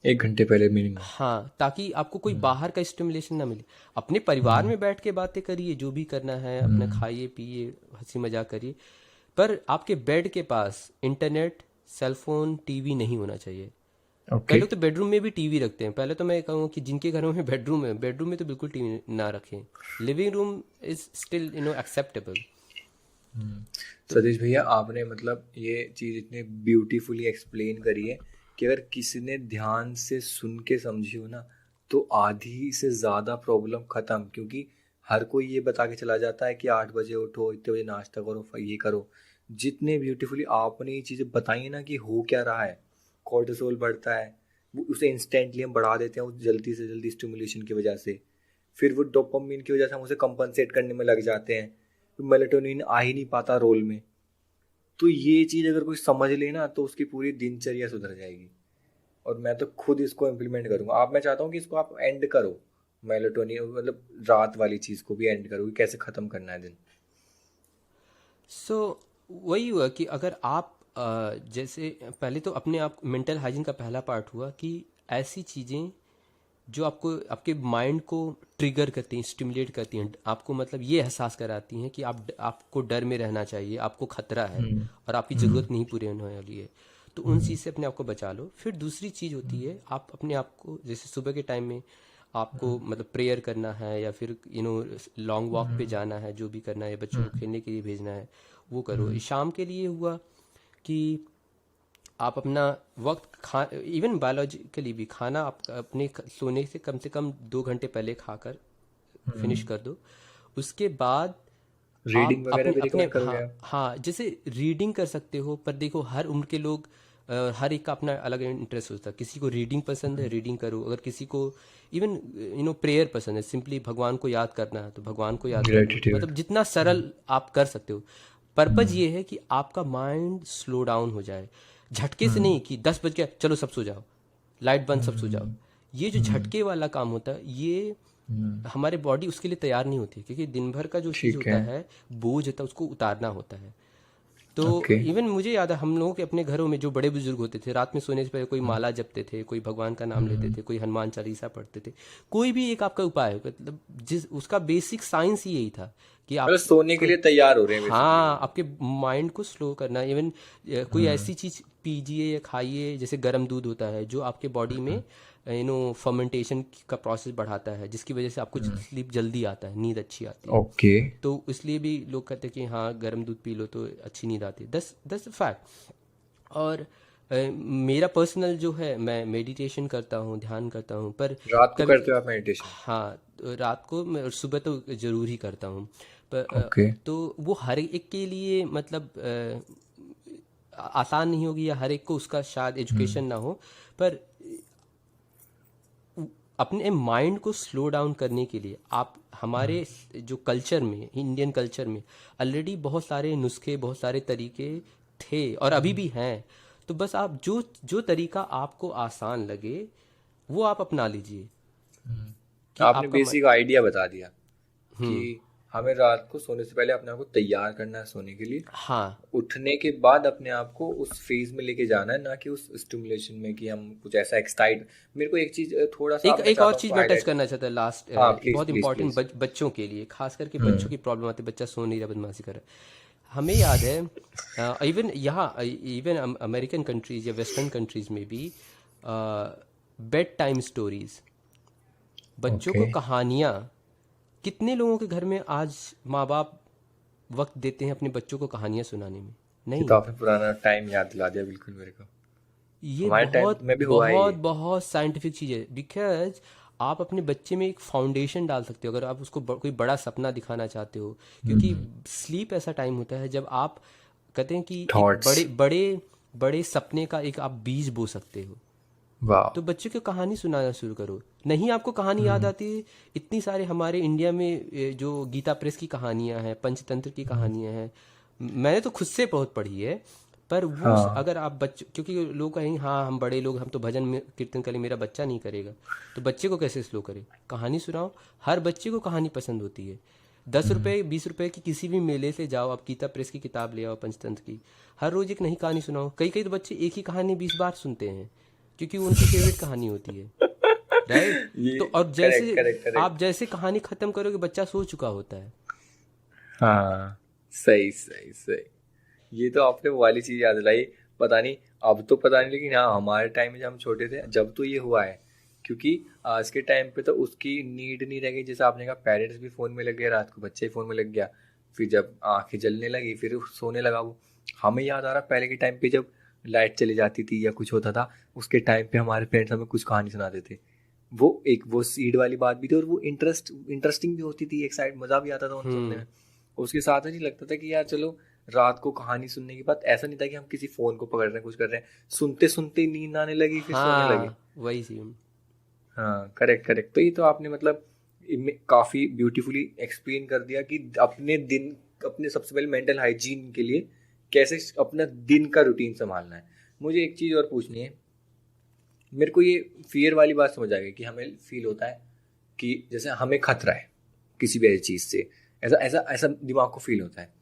1 घंटे पहले मिनिमम। हाँ, ताकि आपको कोई बाहर का स्टिमुलेशन ना मिले। अपने परिवार में बैठ के बातें करिए, जो भी करना है अपना खाइए पिए, हंसी मजाक करिए, पर आपके बेड के पास इंटरनेट, सेलफोन, टीवी नहीं होना चाहिए। कई लोग तो बेडरूम में भी टीवी रखते हैं। पहले तो मैं कहूँ कि जिनके घरों में बेडरूम है, बेडरूम में तो बिल्कुल टीवी ना रखें। Living room is still acceptable. Satish भैया, आपने मतलब ये चीज़ इतने ब्यूटीफुली एक्सप्लेन करी है कि अगर किसी ने ध्यान से सुन के समझी हो ना, तो आधी से ज़्यादा प्रॉब्लम ख़त्म। क्योंकि हर कोई ये बता के चला जाता है कि 8 बजे उठो, इतने बजे नाश्ता करो, ये करो। जितने ब्यूटीफुली आपने ये चीज़ें बताई ना कि हो क्या रहा है, कॉर्टिसोल बढ़ता है, वो उसे इंस्टेंटली हम बढ़ा देते हैं उस जल्दी से जल्दी स्टिमुलेशन की वजह से। फिर वो डोपामिन की वजह से हम उसे कंपनसेट करने में लग जाते हैं, तो मेलेटोनिन आ ही नहीं पाता रोल में। तो ये चीज़ अगर कोई समझ ले ना, तो उसकी पूरी दिनचर्या सुधर जाएगी। और मैं तो खुद इसको इम्प्लीमेंट करूँगा। आप, मैं चाहता हूँ कि इसको आप एंड करो, मेलेटोनिन मतलब रात वाली चीज़ को भी एंड करो, कि कैसे ख़त्म करना है दिन। वही हुआ कि अगर आप जैसे पहले तो अपने आप मेंटल हाइजीन का पहला पार्ट हुआ कि ऐसी चीज़ें जो आपके माइंड को ट्रिगर करती हैं, स्टिमुलेट करती हैं, आपको मतलब ये एहसास कराती हैं कि आपको डर में रहना चाहिए, आपको खतरा है और आपकी ज़रूरत नहीं पूरी होने वाली है। तो उन चीज़ से अपने आप को बचा लो। फिर दूसरी चीज़ होती है, आप अपने आप को, जैसे सुबह के टाइम में आपको मतलब प्रेयर करना है, या फिर लॉन्ग वॉक पे जाना है, जो भी करना है, बच्चों को खेलने के लिए भेजना है, वो करो। शाम के लिए हुआ कि आप अपना वक्त इवन बायोलॉजिकली भी खाना आप अपने सोने से कम 2 घंटे पहले खाकर फिनिश कर दो। उसके बाद रीडिंग वगैरह भी रिकमेंड करोगे आप? हाँ, जैसे रीडिंग कर सकते हो, पर देखो हर उम्र के लोग, हर एक का अपना अलग इंटरेस्ट होता है। किसी को रीडिंग पसंद है, रीडिंग करो। अगर किसी को इवन प्रेयर पसंद है, सिंपली भगवान को याद करना है तो भगवान को याद करो। मतलब जितना सरल आप कर सकते हो। पर्पज ये है कि आपका माइंड स्लो डाउन हो जाए, झटके से नहीं कि 10 बज गया चलो सब सो जाओ, लाइट बंद, सब सो जाओ। ये जो झटके वाला काम होता है, ये हमारे बॉडी उसके लिए तैयार नहीं होती, क्योंकि दिन भर का जो चीज़ होता है, बोझ होता है, उसको उतारना होता है। तो इवन मुझे याद है, हम लोगों के अपने घरों में जो बड़े बुजुर्ग होते थे, रात में सोने से पहले कोई माला जपते थे, कोई भगवान का नाम लेते थे, कोई हनुमान चालीसा पढ़ते थे। कोई भी एक आपका उपाय, मतलब उसका बेसिक साइंस ही यही था कि मतलब सोने के आपको, लिए तैयार हो रहे हैं बेसिकली वो। हाँ, आपके माइंड को स्लो करना। इवन कोई ऐसी चीज़ पीजिए या खाइए, जैसे गर्म दूध होता है जो आपके बॉडी में फर्मेंटेशन का प्रोसेस बढ़ाता है, जिसकी वजह से आपको स्लीप जल्दी आता है, नींद अच्छी आती है। ओके। तो इसलिए भी लोग कहते हैं कि हाँ, गर्म दूध पी लो तो अच्छी नींद आती है। दस दस फैक्ट। और मेरा पर्सनल जो है, मैं मेडिटेशन करता हूँ, ध्यान करता हूँ, पर रात को कभी, करते हो आप मेडिटेशन? हाँ, तो रात को मैं, और सुबह तो ज़रूर ही करता हूँ। पर ओके। तो वो हर एक के लिए मतलब आसान नहीं होगी, या हर एक को उसका शायद एजुकेशन ना हो। पर अपने माइंड को स्लो डाउन करने के लिए आप, हमारे जो कल्चर में, इंडियन कल्चर में ऑलरेडी बहुत सारे नुस्खे, बहुत सारे तरीके थे और अभी भी हैं। तो बस आप जो जो तरीका आपको आसान लगे वो आप अपना लीजिए, कि आपने आपका बेसिक आइडिया बता दिया कि हम्म, हमें रात को सोने से पहले अपने आप को तैयार करना है सोने के लिए। हाँ। उठने के बाद अपने आप को उस फेज में लेके जाना है, ना कि उस स्टिमुलेशन में कि हम कुछ ऐसा एक्साइट। मेरे को एक चीज थोड़ा सा एक मैं एक और चाहता हूँ चीज़ उसको मैं टच हाईलाइट। करना चाहता लास्ट, हाँ प्लीज बहुत प्लीज इंपॉर्टेंट, प्लीज। बच्चों के लिए, खास करके बच्चों हम्म। की प्रॉब्लम आती है, बच्चा सो नहीं रहा, बदमाशी कर रहा है। हमें याद है, इवन यहाँ, इवन अमेरिकन कंट्रीज या वेस्टर्न कंट्रीज में भी बेड टाइम स्टोरीज, बच्चों ओके। को कहानियाँ, कितने लोगों के घर में आज माँ बाप वक्त देते हैं अपने बच्चों को कहानियाँ सुनाने में? ये तो नहीं। आपने पुराना टाइम याद दिला दिया बिल्कुल मेरे को। ये हमारे टाइम बहुत में भी हुआ है बहुत ये। बहुत साइंटिफिक चीज़ है, बिकॉज आप अपने बच्चे में एक फाउंडेशन डाल सकते हो अगर आप उसको कोई बड़ा सपना दिखाना चाहते हो। क्योंकि स्लीप ऐसा टाइम होता है जब आप, कहते हैं कि एक थॉट्स। बड़े बड़े बड़े सपने का एक आप बीज बो सकते हो। वाह। तो बच्चों को कहानी सुनाना शुरू करो। नहीं आपको कहानी याद आती है, इतनी सारे हमारे इंडिया में जो गीता प्रेस की कहानियां हैं, पंचतंत्र की कहानियां हैं, मैंने तो खुद से बहुत पढ़ी है। पर वो हाँ। अगर आप बच्चे, क्योंकि लोग कहेंगे हाँ हम बड़े लोग, हम तो भजन में कीर्तन करें, मेरा बच्चा नहीं करेगा। तो बच्चे को कैसे स्लो करे? कहानी सुनाओ। हर बच्चे को कहानी पसंद होती है। 10 रुपये 20 रुपये की किसी भी मेले से जाओ, आप गीता प्रेस की किताब ले आओ पंचतंत्र की, हर रोज एक नई कहानी सुनाओ। कई कई तो बच्चे एक ही कहानी 20 बार सुनते हैं, क्योंकि वो उनकी फेवरेट कहानी होती है, राइट? ये तो और करेक्ट जैसे करेक्ट करेक्ट। आप जैसे कहानी खत्म करोगे, बच्चा सो चुका होता है। हाँ सही सही सही। ये तो आपने वो वाली चीज याद दिलाई। पता नहीं, अब तो पता नहीं, लेकिन हाँ हमारे टाइम में जब हम छोटे थे जब तो ये हुआ है। क्योंकि आज के टाइम पे तो उसकी नीड नहीं रह गई। जैसे आपने कहा पेरेंट्स भी फोन में लग गए, रात को बच्चे फोन में लग गया, फिर जब आंखें जलने लगी फिर सोने लगा वो। हमें याद आ रहा पहले के टाइम पे जब लाइट चली जाती थी या कुछ होता था, उसके टाइम पे हमारे पेरेंट्स हमें कुछ कहानी सुनाते थे। वो सीड वाली बात भी थी, और वो इंटरेस्टिंग भी होती थी, एक साइड मजा भी आता था उन सुनने हम्म। में। उसके साथ में नहीं लगता था कि यार चलो रात को कहानी सुनने के बाद ऐसा नहीं था कि हम किसी फोन को पकड़ रहे हैं कुछ कर रहे हैं, सुनते सुनते नींद आने लगी फिर सोने लगे। हाँ, वही सीन। हाँ करेक्ट करेक्ट। तो ये तो आपने मतलब काफी ब्यूटीफुली एक्सप्लेन कर दिया कि अपने दिन, अपने सबसे पहले मेंटल हाइजीन के लिए कैसे अपना दिन का रूटीन संभालना है। मुझे एक चीज और पूछनी है। मेरे को ये फियर वाली बात समझ आ गई कि हमें फील होता है कि जैसे हमें खतरा है किसी भी ऐसी चीज से, ऐसा ऐसा ऐसा दिमाग को फील होता है।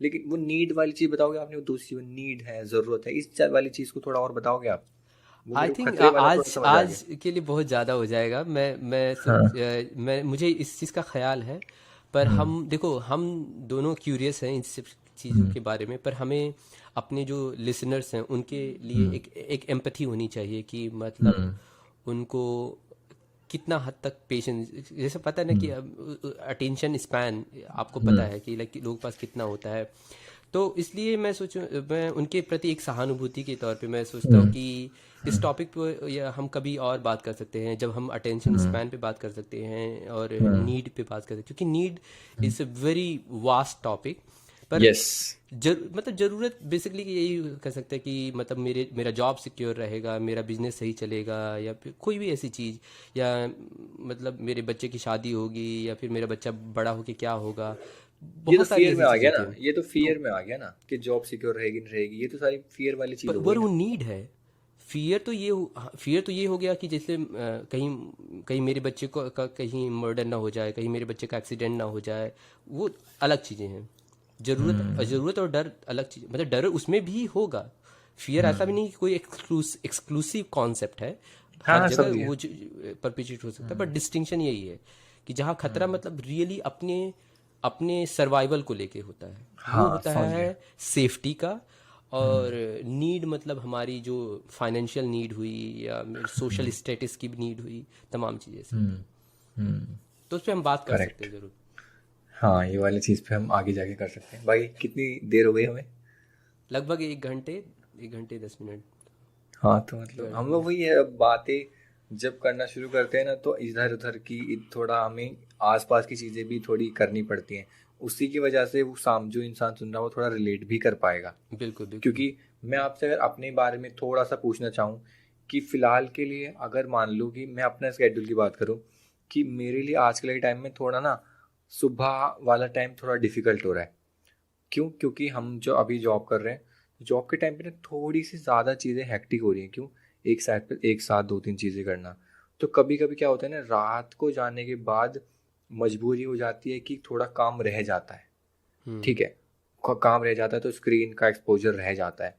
लेकिन वो नीड वाली चीज बताओगे आपने? वो दूसरी नीड है, जरूरत है, इस वाली चीज को थोड़ा और बताओगे आप? वो आई मेरे को थिंक खतरे वाला थोड़ा आज समझ आ गया। आज के लिए बहुत ज़्यादा हो जाएगा। मैं मुझे इस चीज़ का ख्याल है। पर हम्म। हम देखो, हम दोनों क्यूरियस हैं इन सब चीज़ों हम्म। के बारे में, पर हमें अपने जो लिसनर्स हैं उनके लिए हम्म। एक एम्पैथी होनी चाहिए, कि मतलब हम्म। उनको कितना हद तक पेशेंस, जैसे पता है ना कि हम्म। अटेंशन स्पैन आपको पता हम्म। है कि लाइक लोगों के पास कितना होता है। तो इसलिए मैं उनके प्रति एक सहानुभूति के तौर पे मैं सोचता हूँ हम्म। कि इस टॉपिक पे या हम कभी और बात कर सकते हैं, जब हम अटेंशन हम्म। स्पैन पे बात कर सकते हैं और हम्म। नीड पे बात कर सकते हैं, क्योंकि need is a very vast topic. पर यस। मतलब ज़रूरत बेसिकली यही कह सकते हैं कि मतलब मेरा जॉब सिक्योर रहेगा, मेरा बिजनेस सही चलेगा, या फिर कोई भी ऐसी चीज़, या मतलब मेरे बच्चे की शादी होगी, या फिर मेरा बच्चा बड़ा होके क्या होगा। ये तो बहुत सारी फियर में ऐसी आ चीज़ गया होती ना, हैं। ये तो तो फियर में आ गया ना कि जॉब सिक्योर रहेगी नहीं रहेगी, ये तो सारी फियर वाली चीज हो गई पर वो ना। नीड है। फियर तो ये हो गया कि जैसे कहीं कहीं मेरे बच्चे कहीं मर्डर ना हो जाए, कहीं मेरे बच्चे का एक्सीडेंट ना हो जाए, वो अलग चीज़ें हैं। ज़रूरत और डर अलग चीज़, मतलब डर उसमें भी होगा। फियर ऐसा भी नहीं कि कोई एक्सक्लूसिव कॉन्सेप्ट है, हाँ हर हाँ जगह समझ गया। वो परपिचुएट हो सकता है। बट डिस्टिंक्शन यही है कि जहाँ खतरा मतलब रियली अपने अपने सर्वाइवल को लेके होता है। वो हाँ, होता समझ है गया। सेफ्टी का, और नीड मतलब हमारी जो फाइनेंशियल नीड हुई या सोशल स्टेटस की भी नीड हुई, तमाम चीज़ें से। हम्म। हम्म। तो उस पर हम बात कर सकते करेक्ट। हैं ज़रूर। हाँ, ये वाली चीज़ पे हम आगे जाके कर सकते हैं। भाई कितनी देर हो गई हमें? लगभग 1 घंटे, 1 घंटे 10 मिनट हाँ, तो के मतलब हम लोग आसपास। वही है, अब बातें जब करना शुरू करते हैं ना, तो इधर उधर की थोड़ा हमें आसपास की चीज़ें भी थोड़ी करनी पड़ती हैं। उसी की वजह से वो जो इंसान सुन रहा है वो थोड़ा रिलेट भी कर पाएगा। बिल्कुल बिल्कुल। क्योंकि मैं आपसे अगर अपने बारे में थोड़ा सा पूछना चाहूँ कि फ़िलहाल के लिए अगर मान लो कि मैं अपने स्केड्यूल की बात करूँ, कि मेरे लिए आजकल के टाइम में थोड़ा ना सुबह वाला टाइम थोड़ा डिफ़िकल्ट हो रहा है। क्यों? क्योंकि हम जो अभी जॉब कर रहे हैं, जॉब के टाइम पे ना थोड़ी सी ज़्यादा चीज़ें हेक्टिक हो रही हैं। क्यों? एक साथ दो तीन चीज़ें करना। तो कभी कभी क्या होता है ना, रात को जाने के बाद मजबूरी हो जाती है कि थोड़ा काम रह जाता है। हम्म। ठीक है, काम रह जाता है तो स्क्रीन का एक्सपोजर रह जाता है।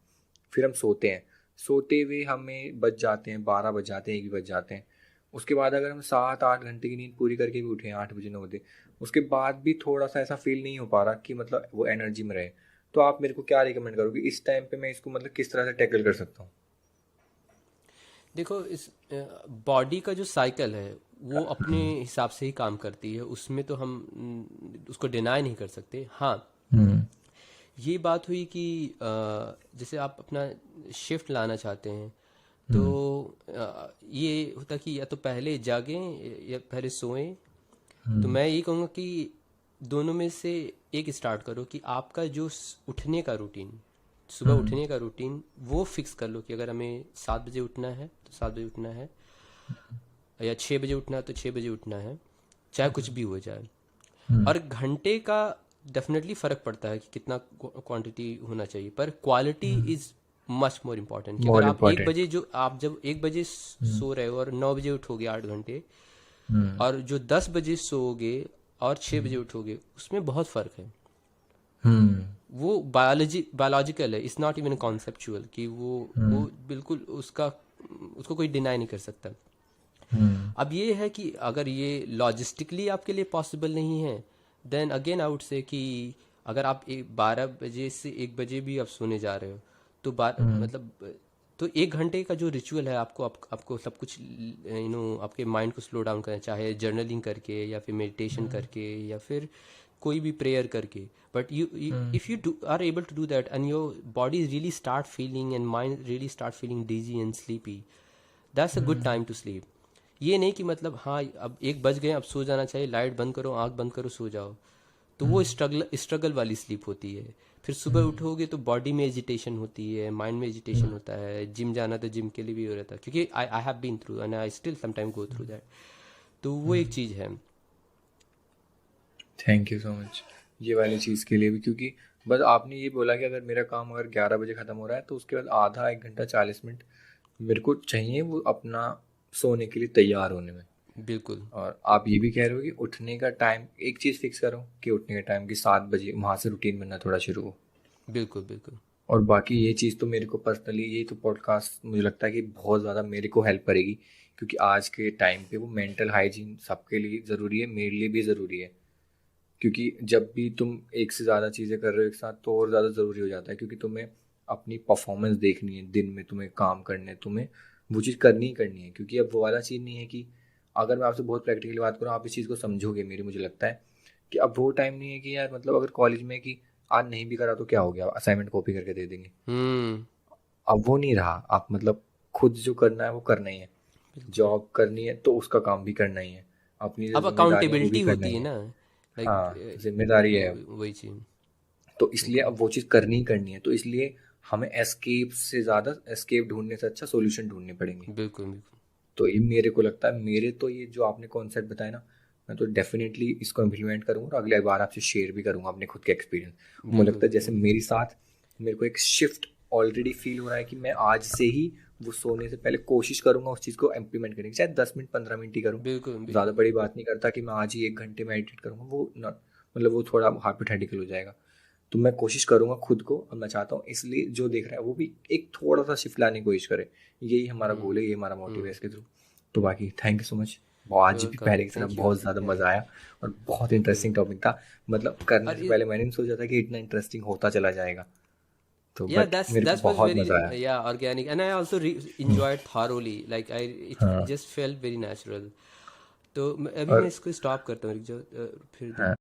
फिर हम सोते हैं, सोते हुए हमें बज जाते हैं 12 बज जाते हैं, 1 बज जाते हैं। उसके बाद अगर हम 7-8 घंटे की नींद पूरी करके भी उठे 8 बजे 9 बजे, उसके बाद भी थोड़ा सा ऐसा फील नहीं हो पा रहा कि मतलब वो एनर्जी में रहे। तो आप मेरे को क्या रिकमेंड करोगे इस टाइम पे, मैं इसको मतलब किस तरह से टैकल कर सकता हूँ? देखो, इस बॉडी का जो साइकिल है वो अपने हिसाब से ही काम करती है, उसमें तो हम उसको डिनाई नहीं कर सकते। हाँ, हम्म। ये बात हुई कि जैसे आप अपना शिफ्ट लाना चाहते हैं, तो हम्म। ये होता कि या तो पहले जागें या पहले सोएं। तो हम्म। मैं ये कहूँगा कि दोनों में से एक स्टार्ट करो, कि आपका जो उठने का रूटीन, सुबह हम्म। उठने का रूटीन वो फिक्स कर लो कि अगर हमें 7 बजे उठना है तो 7 बजे उठना है, या 6 बजे उठना है तो 6 बजे उठना है, चाहे कुछ भी हो जाए। हम्म। और घंटे का डेफिनेटली फ़र्क पड़ता है कि कितना क्वांटिटी होना चाहिए, पर quality is much more important. कि अगर मोर आप एक इम्पोर्टेंट। बजे जो आप जब 1 बजे सो रहे हो और 9 बजे उठोगे 8 घंटे, हम्म। और जो 10 बजे सोओगे और 6 बजे उठोगे, उसमें बहुत फ़र्क है। हम्म। वो बायोलॉजिकल है, इट्स नॉट इवन कॉन्सेप्चुअल, कि वो बिल्कुल उसका, उसको कोई डिनाई नहीं कर सकता। हम्म। अब ये है कि अगर ये लॉजिस्टिकली आपके लिए पॉसिबल नहीं है, then again I would say कि अगर आप 12 बजे से 1 बजे भी आप सोने जा रहे हो, तो हम्म। मतलब तो 1 घंटे का जो रिचुअल है, आपको सब कुछ आपके माइंड को स्लो डाउन करना, चाहे जर्नलिंग करके या फिर मेडिटेशन करके या फिर कोई भी प्रेयर करके। But you if you are able to do that and your body really start feeling and mind really start feeling dizzy and sleepy, that's a good time to sleep. ये नहीं कि मतलब हाँ अब 1 बज गए अब सो जाना चाहिए, लाइट बंद करो, आंख बंद करो, सो जाओ। तो वो स्ट्रगल वाली स्लीप होती है। फिर सुबह उठोगे तो बॉडी में एजिटेशन होती है, माइंड में एजिटेशन होता है। जिम जाना तो जिम के लिए भी हो रहा था, क्योंकि I I have been through and I still sometime go through that. तो वो एक चीज़ है। थैंक यू सो मच ये वाली चीज़ के लिए भी, क्योंकि बस आपने ये बोला कि अगर मेरा काम अगर 11 बजे ख़त्म हो रहा है तो उसके बाद आधा 1 घंटा 40 मिनट मेरे को चाहिए वो अपना सोने के लिए तैयार होने में। बिल्कुल और आप ये भी कह रहे हो कि उठने का टाइम एक चीज़ फिक्स करो कि उठने का टाइम कि 7 बजे, वहाँ से रूटीन बनना थोड़ा शुरू हो। बिल्कुल बिल्कुल। और बाकी ये चीज़ तो मेरे को पर्सनली, ये तो पॉडकास्ट मुझे लगता है कि बहुत ज़्यादा मेरे को हेल्प करेगी, क्योंकि आज के टाइम पे वो मेंटल हाइजीन सबके लिए ज़रूरी है, मेरे लिए भी ज़रूरी है। क्योंकि जब भी तुम एक से ज़्यादा चीज़ें कर रहे हो एक साथ तो और ज़्यादा ज़रूरी हो जाता है, क्योंकि तुम्हें अपनी परफॉर्मेंस देखनी है, दिन में तुम्हें काम करने हैं, तुम्हें वो चीज़ करनी ही करनी है। क्योंकि अब वो वाला चीज़ नहीं है कि, अगर मैं आपसे बहुत प्रैक्टिकली बात करूँ आप इस चीज़ को समझोगे मेरी, मुझे लगता है कि अब वो टाइम नहीं है कि यार मतलब अगर कॉलेज में कि आज नहीं भी करा तो क्या हो गया, असाइनमेंट कॉपी करके दे देंगे। हम्म। अब वो नहीं रहा, आप मतलब खुद जो करना है वो करना ही है। बिल्कुल। जॉब करनी है तो उसका काम भी करना ही है, अपनी जो अब जिम्मेदारी है वो भी अकाउंटेबिलिटी करना होती ही है है। ना, हाँ, लाइक जिम्मेदारी है अब। वही चीज़। तो इसलिए बिल्कुल अब वो चीज़ करनी ही करनी है, तो इसलिए हमें एस्केप से ज़्यादा, एस्केप ढूंढने से अच्छा सोल्यूशन ढूंढने पड़ेंगे। बिल्कुल बिल्कुल। तो ये मेरे को लगता है, मेरे तो ये जो आपने कॉन्सेप्ट बताया ना, मैं तो डेफिनेटली इसको इम्प्लीमेंट करूँगा और अगली बार आपसे शेयर भी करूँगा अपने खुद के एक्सपीरियंस। मुझे बिल्कुल लगता है जैसे बिल्कुल। मेरे साथ मेरे को एक शिफ्ट ऑलरेडी फील हो रहा है कि मैं आज से ही वो सोने से पहले कोशिश करूँगा उस चीज़ को इम्प्लीमेंट करने की, चाहे 10 मिनट 15 मिनट ही करूँ। बिल्कुल ज़्यादा बिल्कुल। बड़ी बात नहीं करता कि मैं आज ही 1 घंटे मेडिटेट करूँगा, वो नॉट, मतलब वो थोड़ा हाइपोथेटिकल हो जाएगा। तो मैं कोशिश करूँगा खुद को, और मैं चाहता हूँ इसलिए जो देख रहा है वो भी एक थोड़ा सा शिफ्ट लाने की कोशिश करे। यही हमारा गोल है, यही हमारा मोटिव है हम्म। इसके थ्रू। तो बाकी थैंक यू सो मच वो आज भी पहले की तरह थैंक यू बहुत ज़्यादा या मज़ा आया और बहुत इंटरेस्टिंग टॉपिक था। मतलब करने और से पहले मैंने नहीं सोचा था कि इतना इंटरेस्टिंग होता चला जाएगा। तो yeah, बट that's मेरे को that was बहुत very मज़ा आया। organic, and I also hmm, enjoyed thoroughly, like it हाँ just felt very natural. तो अभी मैं और इसको स्टॉप करता हूँ, रुक जाओ, फिर हाँ